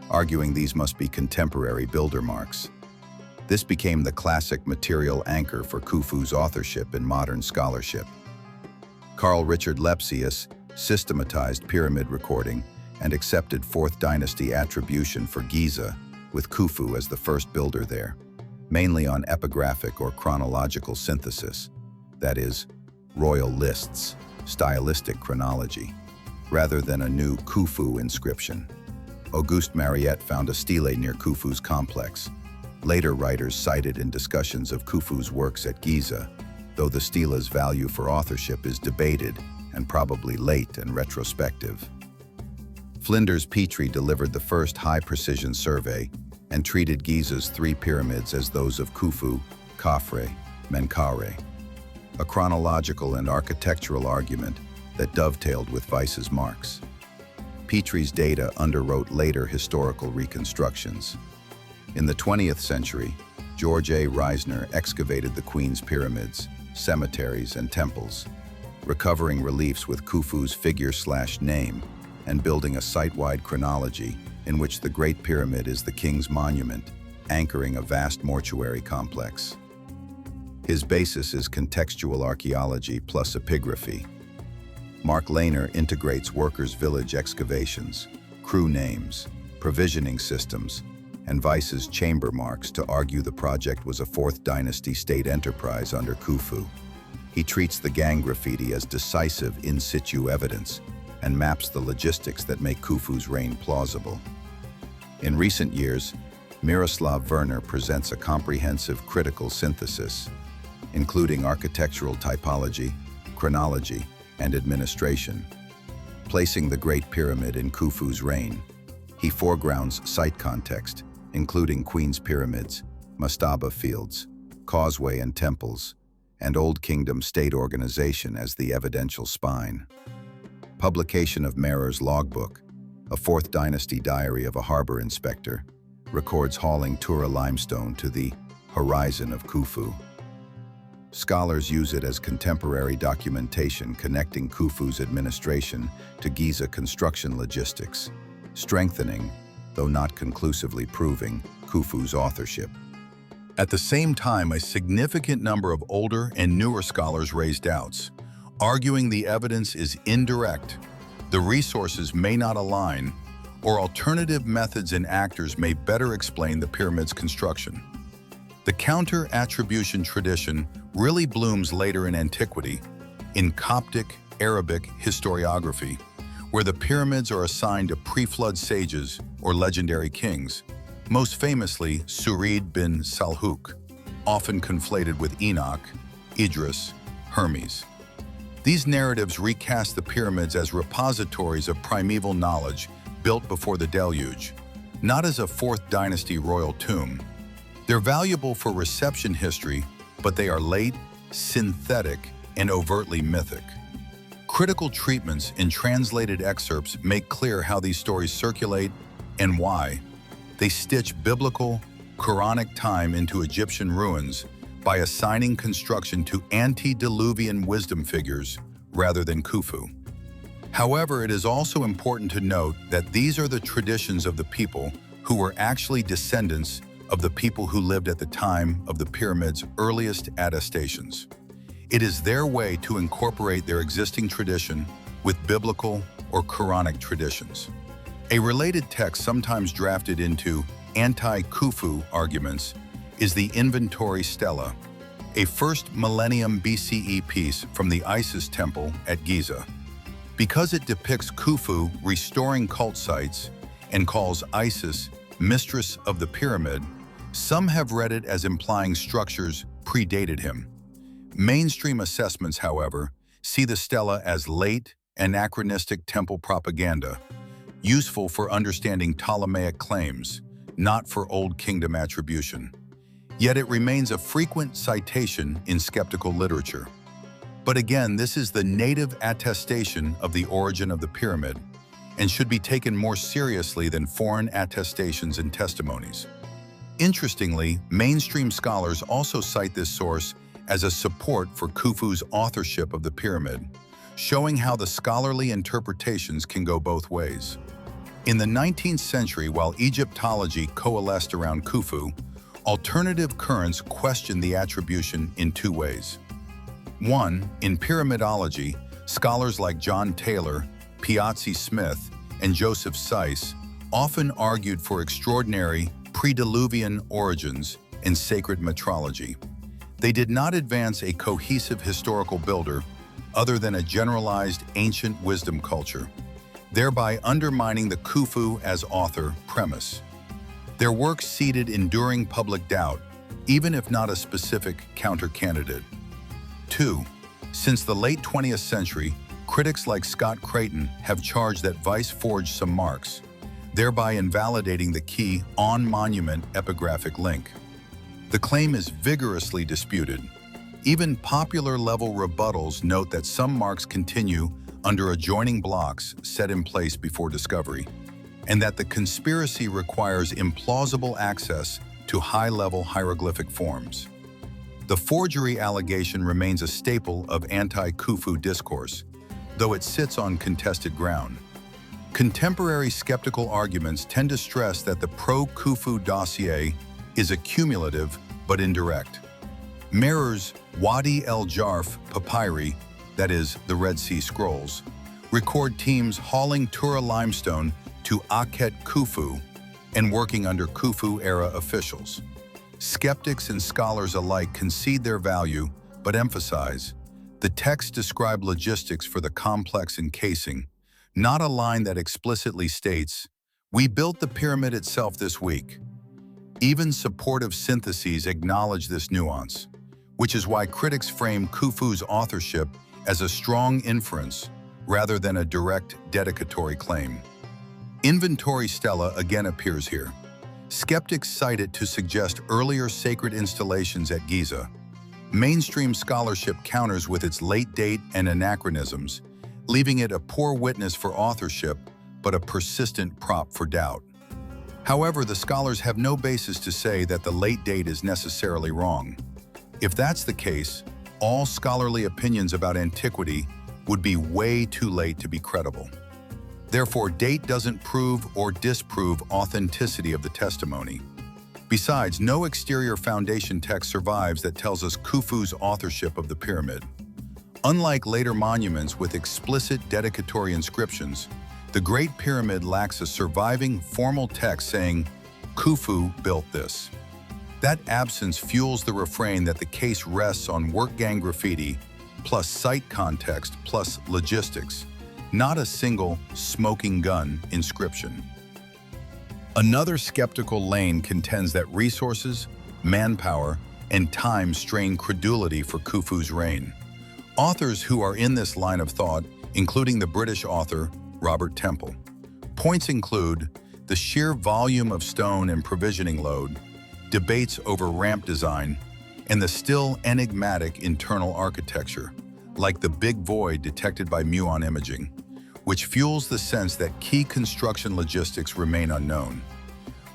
arguing these must be contemporary builder marks. This became the classic material anchor for Khufu's authorship in modern scholarship. Carl Richard Lepsius systematized pyramid recording and accepted 4th dynasty attribution for Giza, with Khufu as the first builder there, mainly on epigraphic or chronological synthesis, that is, royal lists, stylistic chronology, rather than a new Khufu inscription. Auguste Mariette found a stele near Khufu's complex. Later writers cited in discussions of Khufu's works at Giza, though the stela's value for authorship is debated and probably late and retrospective. Flinders Petrie delivered the first high-precision survey and treated Giza's 3 pyramids as those of Khufu, Khafre, Menkaure, a chronological and architectural argument that dovetailed with Weiss's marks. Petrie's data underwrote later historical reconstructions. In the 20th century, George A. Reisner excavated the Queen's pyramids, cemeteries, and temples, recovering reliefs with Khufu's figure/name and building a site-wide chronology in which the Great Pyramid is the king's monument, anchoring a vast mortuary complex. His basis is contextual archaeology plus epigraphy. Mark Lehner integrates workers' village excavations, crew names, provisioning systems, and Weiss's chamber marks to argue the project was a 4th dynasty state enterprise under Khufu. He treats the gang graffiti as decisive in situ evidence and maps the logistics that make Khufu's reign plausible. In recent years, Miroslav Werner presents a comprehensive critical synthesis, including architectural typology, chronology, and administration. Placing the Great Pyramid in Khufu's reign, he foregrounds site context, including Queen's Pyramids, mastaba fields, causeway and temples, and Old Kingdom state organization as the evidential spine. Publication of Merer's logbook, a 4th dynasty diary of a harbor inspector, records hauling Tura limestone to the horizon of Khufu. Scholars use it as contemporary documentation connecting Khufu's administration to Giza construction logistics, strengthening, though not conclusively proving, Khufu's authorship. At the same time, a significant number of older and newer scholars raise doubts, arguing the evidence is indirect, the resources may not align, or alternative methods and actors may better explain the pyramid's construction. The counter-attribution tradition really blooms later in antiquity, in Coptic Arabic historiography, where the pyramids are assigned to pre-flood sages or legendary kings, most famously Surid bin Salhuk, often conflated with Enoch, Idris, Hermes. These narratives recast the pyramids as repositories of primeval knowledge built before the deluge, not as a 4th dynasty royal tomb. They're valuable for reception history, but they are late, synthetic, and overtly mythic. Critical treatments in translated excerpts make clear how these stories circulate and why. They stitch biblical, Quranic time into Egyptian ruins by assigning construction to antediluvian wisdom figures rather than Khufu. However, it is also important to note that these are the traditions of the people who were actually descendants of the people who lived at the time of the pyramid's earliest attestations. It is their way to incorporate their existing tradition with biblical or Quranic traditions. A related text sometimes drafted into anti-Khufu arguments is the Inventory Stela, a 1st millennium BCE piece from the Isis temple at Giza. Because it depicts Khufu restoring cult sites and calls Isis mistress of the pyramid, some have read it as implying structures predated him. Mainstream assessments, however, see the stela as late, anachronistic temple propaganda, useful for understanding Ptolemaic claims, not for Old Kingdom attribution. Yet it remains a frequent citation in skeptical literature. But again, this is the native attestation of the origin of the pyramid and should be taken more seriously than foreign attestations and testimonies. Interestingly, mainstream scholars also cite this source as a support for Khufu's authorship of the pyramid, showing how the scholarly interpretations can go both ways. In the 19th century, while Egyptology coalesced around Khufu, alternative currents questioned the attribution in two ways. One, in pyramidology, scholars like John Taylor, Piazzi Smith, and Joseph Seiss often argued for extraordinary pre-Diluvian origins and sacred metrology. They did not advance a cohesive historical builder other than a generalized ancient wisdom culture, thereby undermining the Khufu as author premise. Their work seeded enduring public doubt, even if not a specific counter-candidate. 2. Since the late 20th century, critics like Scott Creighton have charged that Weiss forged some marks, thereby invalidating the key on-monument epigraphic link. The claim is vigorously disputed. Even popular-level rebuttals note that some marks continue under adjoining blocks set in place before discovery, and that the conspiracy requires implausible access to high-level hieroglyphic forms. The forgery allegation remains a staple of anti-Khufu discourse, though it sits on contested ground. Contemporary skeptical arguments tend to stress that the pro-Khufu dossier is accumulative but indirect. Merer's Wadi el-Jarf papyri, that is, the Red Sea Scrolls, record teams hauling Tura limestone to Akhet Khufu and working under Khufu-era officials. Skeptics and scholars alike concede their value, but emphasize, the texts describe logistics for the complex encasing, not a line that explicitly states, "We built the pyramid itself this week." Even supportive syntheses acknowledge this nuance, which is why critics frame Khufu's authorship as a strong inference rather than a direct dedicatory claim. Inventory Stela again appears here. Skeptics cite it to suggest earlier sacred installations at Giza. Mainstream scholarship counters with its late date and anachronisms, leaving it a poor witness for authorship but a persistent prop for doubt. However, the scholars have no basis to say that the late date is necessarily wrong. If that's the case, all scholarly opinions about antiquity would be way too late to be credible. Therefore, date doesn't prove or disprove authenticity of the testimony. Besides, no exterior foundation text survives that tells us Khufu's authorship of the pyramid. Unlike later monuments with explicit dedicatory inscriptions, the Great Pyramid lacks a surviving formal text saying, "Khufu built this." That absence fuels the refrain that the case rests on work gang graffiti, plus site context, plus logistics, not a single smoking gun inscription. Another skeptical lane contends that resources, manpower, and time strain credulity for Khufu's reign. Authors who are in this line of thought, including the British author Robert Temple. Points include the sheer volume of stone and provisioning load, debates over ramp design, and the still enigmatic internal architecture, like the big void detected by muon imaging, which fuels the sense that key construction logistics remain unknown.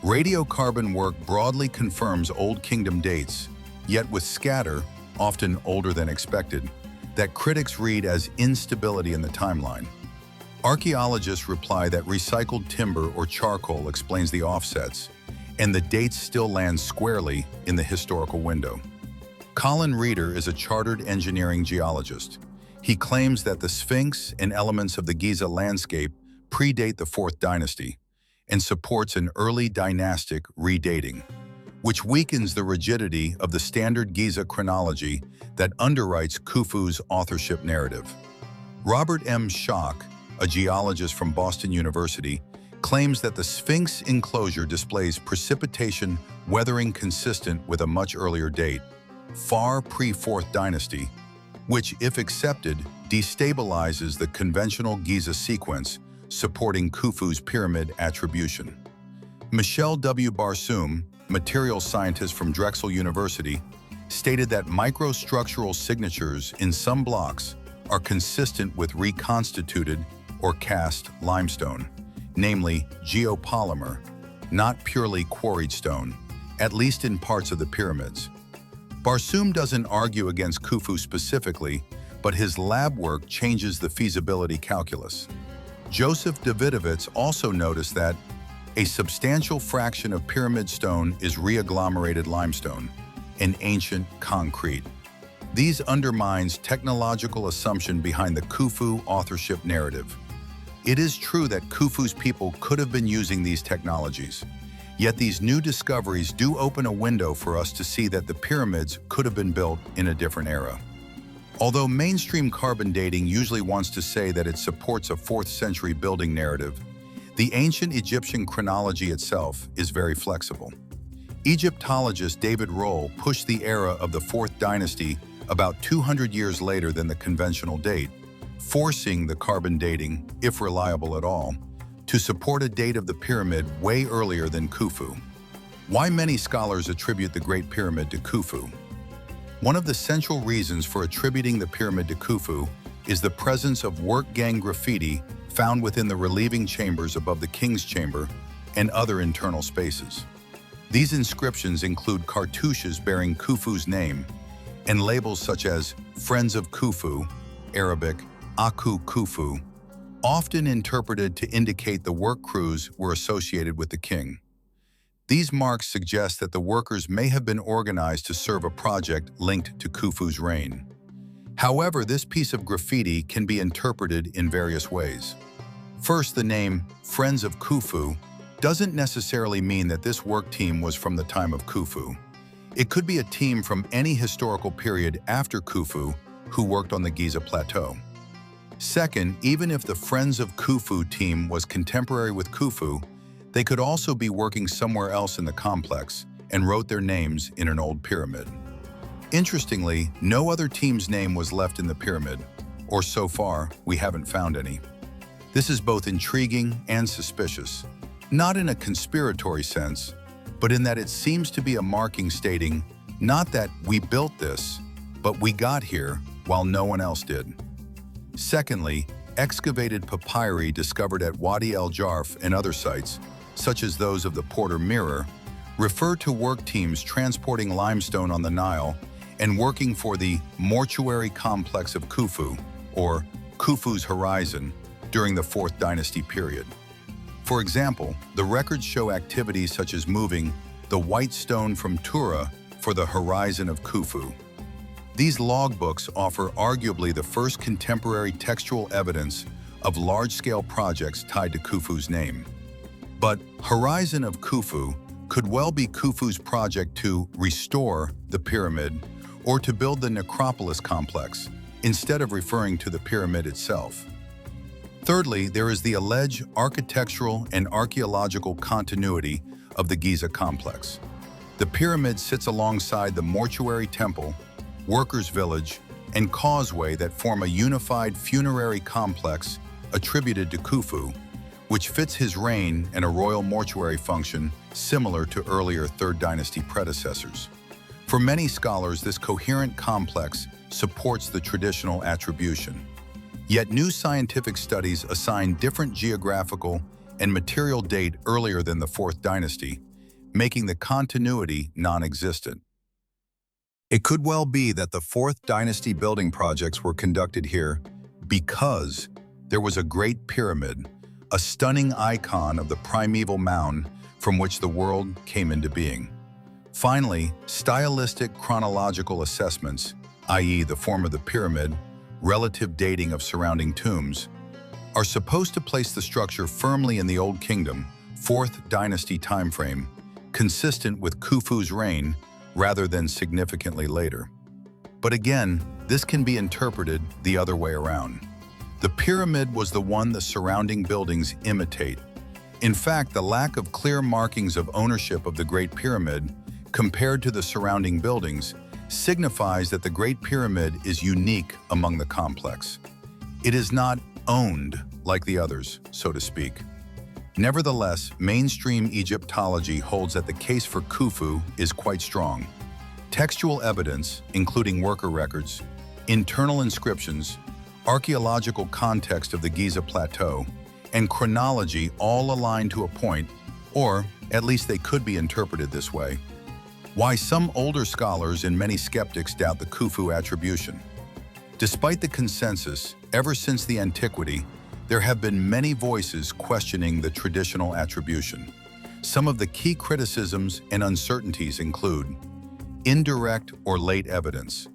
Radiocarbon work broadly confirms Old Kingdom dates, yet with scatter, often older than expected, that critics read as instability in the timeline. Archaeologists reply that recycled timber or charcoal explains the offsets, and the dates still land squarely in the historical window. Colin Reeder is a chartered engineering geologist. He claims that the Sphinx and elements of the Giza landscape predate the 4th dynasty and supports an early dynastic redating, which weakens the rigidity of the standard Giza chronology that underwrites Khufu's authorship narrative. Robert M. Schock, a geologist from Boston University, claims that the Sphinx enclosure displays precipitation weathering consistent with a much earlier date, far pre-4th dynasty, which, if accepted, destabilizes the conventional Giza sequence supporting Khufu's pyramid attribution. Michelle W. Barsoum, materials scientist from Drexel University, stated that microstructural signatures in some blocks are consistent with reconstituted or cast limestone, namely geopolymer, not purely quarried stone, at least in parts of the pyramids. Barsoum doesn't argue against Khufu specifically, but his lab work changes the feasibility calculus. Joseph Davidovitz also noticed that a substantial fraction of pyramid stone is reagglomerated limestone, an ancient concrete. These undermines technological assumption behind the Khufu authorship narrative. It is true that Khufu's people could have been using these technologies, yet these new discoveries do open a window for us to see that the pyramids could have been built in a different era. Although mainstream carbon dating usually wants to say that it supports a 4th century building narrative, the ancient Egyptian chronology itself is very flexible. Egyptologist David Rohl pushed the era of the 4th dynasty about 200 years later than the conventional date, forcing the carbon dating, if reliable at all, to support a date of the pyramid way earlier than Khufu. Why many scholars attribute the Great Pyramid to Khufu? One of the central reasons for attributing the pyramid to Khufu is the presence of work gang graffiti found within the relieving chambers above the king's chamber and other internal spaces. These inscriptions include cartouches bearing Khufu's name and labels such as Friends of Khufu, Arabic, Aku Khufu, often interpreted to indicate the work crews were associated with the king. These marks suggest that the workers may have been organized to serve a project linked to Khufu's reign. However, this piece of graffiti can be interpreted in various ways. First, the name Friends of Khufu doesn't necessarily mean that this work team was from the time of Khufu. It could be a team from any historical period after Khufu who worked on the Giza Plateau. Second, even if the Friends of Khufu team was contemporary with Khufu, they could also be working somewhere else in the complex and wrote their names in an old pyramid. Interestingly, no other team's name was left in the pyramid, or so far, we haven't found any. This is both intriguing and suspicious, not in a conspiratory sense, but in that it seems to be a marking stating not that we built this, but we got here while no one else did. Secondly, excavated papyri discovered at Wadi el-Jarf and other sites, such as those of the Porter Mirror, refer to work teams transporting limestone on the Nile and working for the mortuary complex of Khufu, or Khufu's horizon, during the 4th dynasty period. For example, the records show activities such as moving the white stone from Tura for the horizon of Khufu. These logbooks offer arguably the first contemporary textual evidence of large-scale projects tied to Khufu's name. But Horizon of Khufu could well be Khufu's project to restore the pyramid or to build the necropolis complex, instead of referring to the pyramid itself. Thirdly, there is the alleged architectural and archaeological continuity of the Giza complex. The pyramid sits alongside the mortuary temple, workers' village, and causeway that form a unified funerary complex attributed to Khufu, which fits his reign and a royal mortuary function similar to earlier 3rd dynasty predecessors. For many scholars, this coherent complex supports the traditional attribution. Yet new scientific studies assign different geographical and material date earlier than the 4th dynasty, making the continuity non-existent. It could well be that the 4th dynasty building projects were conducted here because there was a Great Pyramid, a stunning icon of the primeval mound from which the world came into being. Finally, stylistic chronological assessments, i.e. the form of the pyramid, relative dating of surrounding tombs, are supposed to place the structure firmly in the Old Kingdom, 4th dynasty timeframe, consistent with Khufu's reign rather than significantly later. But again, this can be interpreted the other way around. The pyramid was the one the surrounding buildings imitate. In fact, the lack of clear markings of ownership of the Great Pyramid compared to the surrounding buildings signifies that the Great Pyramid is unique among the complex. It is not owned like the others, so to speak. Nevertheless, mainstream Egyptology holds that the case for Khufu is quite strong. Textual evidence, including worker records, internal inscriptions, archaeological context of the Giza Plateau, and chronology all align to a point, or at least they could be interpreted this way. Why some older scholars and many skeptics doubt the Khufu attribution. Despite the consensus, ever since the antiquity, there have been many voices questioning the traditional attribution. Some of the key criticisms and uncertainties include indirect or late evidence.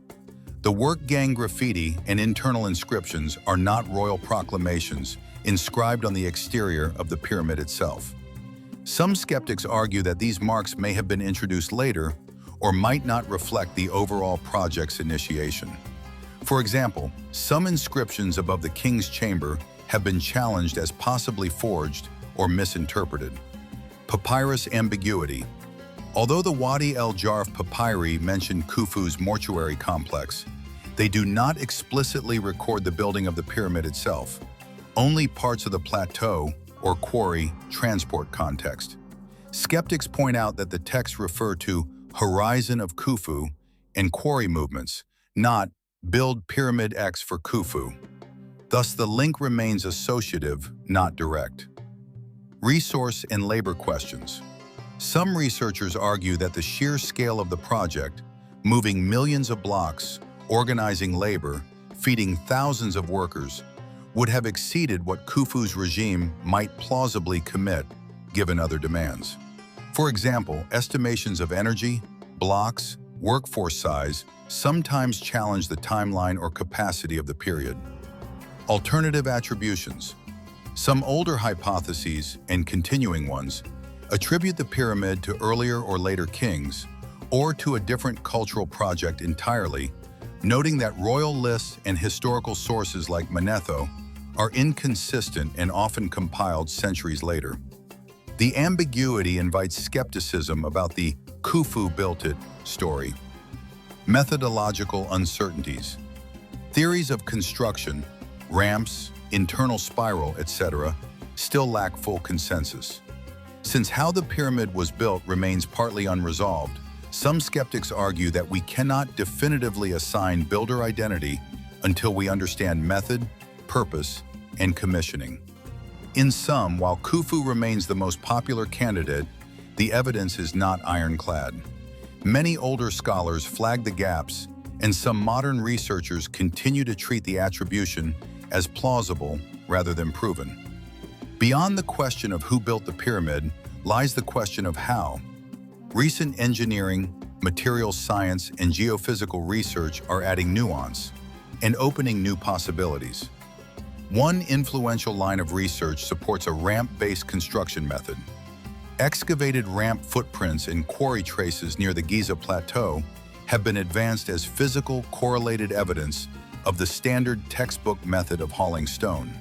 The work gang graffiti and internal inscriptions are not royal proclamations inscribed on the exterior of the pyramid itself. Some skeptics argue that these marks may have been introduced later or might not reflect the overall project's initiation. For example, some inscriptions above the king's chamber have been challenged as possibly forged or misinterpreted. Papyrus ambiguity. Although the Wadi el-Jarf papyri mention Khufu's mortuary complex, they do not explicitly record the building of the pyramid itself, only parts of the plateau or quarry transport context. Skeptics point out that the texts refer to horizon of Khufu and quarry movements, not build Pyramid X for Khufu. Thus, the link remains associative, not direct. Resource and labor questions. Some researchers argue that the sheer scale of the project, moving millions of blocks, organizing labor, feeding thousands of workers, would have exceeded what Khufu's regime might plausibly commit, given other demands. For example, estimations of energy, blocks, workforce size sometimes challenge the timeline or capacity of the period. Alternative attributions. Some older hypotheses, and continuing ones, attribute the pyramid to earlier or later kings, or to a different cultural project entirely, noting that royal lists and historical sources like Manetho are inconsistent and often compiled centuries later. The ambiguity invites skepticism about the Khufu built it story. Methodological uncertainties. Theories of construction, ramps, internal spiral, etc., still lack full consensus. Since how the pyramid was built remains partly unresolved, some skeptics argue that we cannot definitively assign builder identity until we understand method, purpose, and commissioning. In sum, while Khufu remains the most popular candidate, the evidence is not ironclad. Many older scholars flag the gaps, and some modern researchers continue to treat the attribution as plausible rather than proven. Beyond the question of who built the pyramid lies the question of how. Recent engineering, materials science, and geophysical research are adding nuance and opening new possibilities. One influential line of research supports a ramp-based construction method. Excavated ramp footprints and quarry traces near the Giza Plateau have been advanced as physical correlated evidence of the standard textbook method of hauling stone.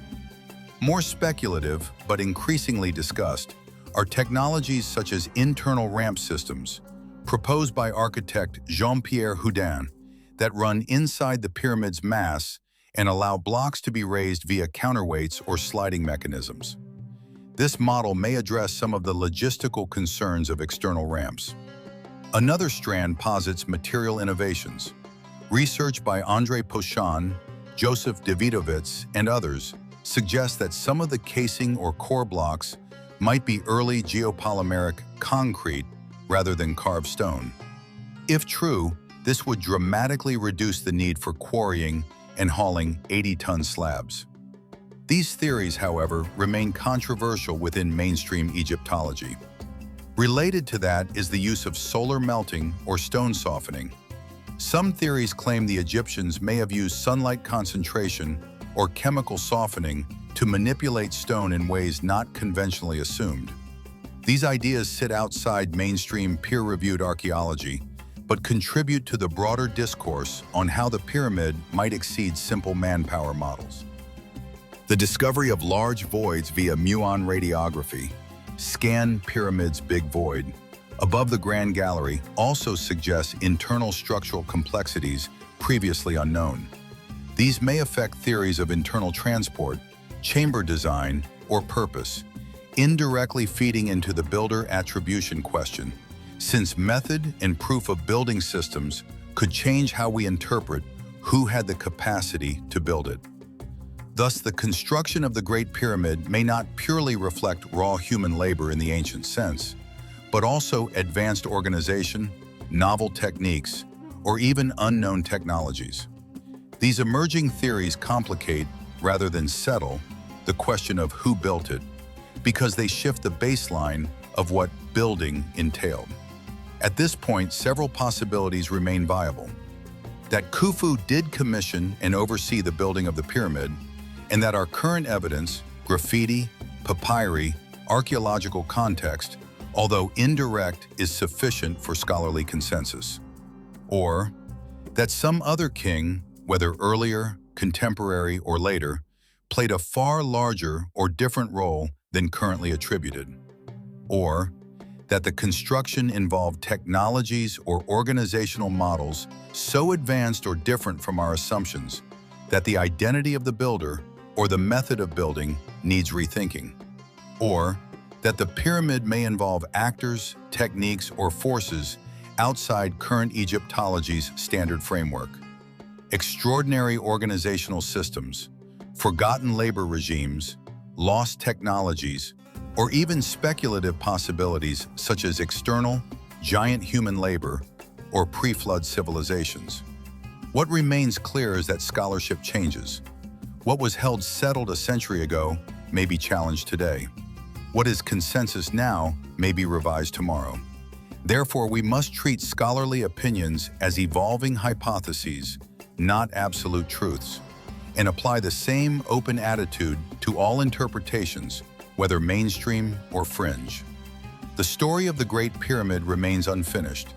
More speculative, but increasingly discussed, are technologies such as internal ramp systems, proposed by architect Jean-Pierre Houdin, that run inside the pyramid's mass and allow blocks to be raised via counterweights or sliding mechanisms. This model may address some of the logistical concerns of external ramps. Another strand posits material innovations. Research by André Pochon, Joseph Davidovitz, and others suggests that some of the casing or core blocks might be early geopolymeric concrete rather than carved stone. If true, this would dramatically reduce the need for quarrying and hauling 80-ton slabs. These theories, however, remain controversial within mainstream Egyptology. Related to that is the use of solar melting or stone softening. Some theories claim the Egyptians may have used sunlight concentration or chemical softening to manipulate stone in ways not conventionally assumed. These ideas sit outside mainstream peer-reviewed archaeology, but contribute to the broader discourse on how the pyramid might exceed simple manpower models. The discovery of large voids via muon radiography, scan pyramid's big void, above the Grand Gallery also suggests internal structural complexities previously unknown. These may affect theories of internal transport, chamber design, or purpose, indirectly feeding into the builder attribution question, since method and proof of building systems could change how we interpret who had the capacity to build it. Thus, the construction of the Great Pyramid may not purely reflect raw human labor in the ancient sense, but also advanced organization, novel techniques, or even unknown technologies. These emerging theories complicate, rather than settle, the question of who built it, because they shift the baseline of what building entailed. At this point, several possibilities remain viable. That Khufu did commission and oversee the building of the pyramid, and that our current evidence, graffiti, papyri, archaeological context, although indirect, is sufficient for scholarly consensus. Or that some other king, whether earlier, contemporary, or later, played a far larger or different role than currently attributed. Or that the construction involved technologies or organizational models so advanced or different from our assumptions that the identity of the builder or the method of building needs rethinking. Or that the pyramid may involve actors, techniques, or forces outside current Egyptology's standard framework. Extraordinary organizational systems, forgotten labor regimes, lost technologies, or even speculative possibilities such as external, giant human labor, or pre-flood civilizations. What remains clear is that scholarship changes. What was held settled a century ago may be challenged today. What is consensus now may be revised tomorrow. Therefore, we must treat scholarly opinions as evolving hypotheses, not absolute truths, and apply the same open attitude to all interpretations, whether mainstream or fringe. The story of the Great Pyramid remains unfinished,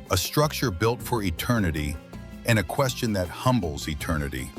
a structure built for eternity and a question that humbles eternity.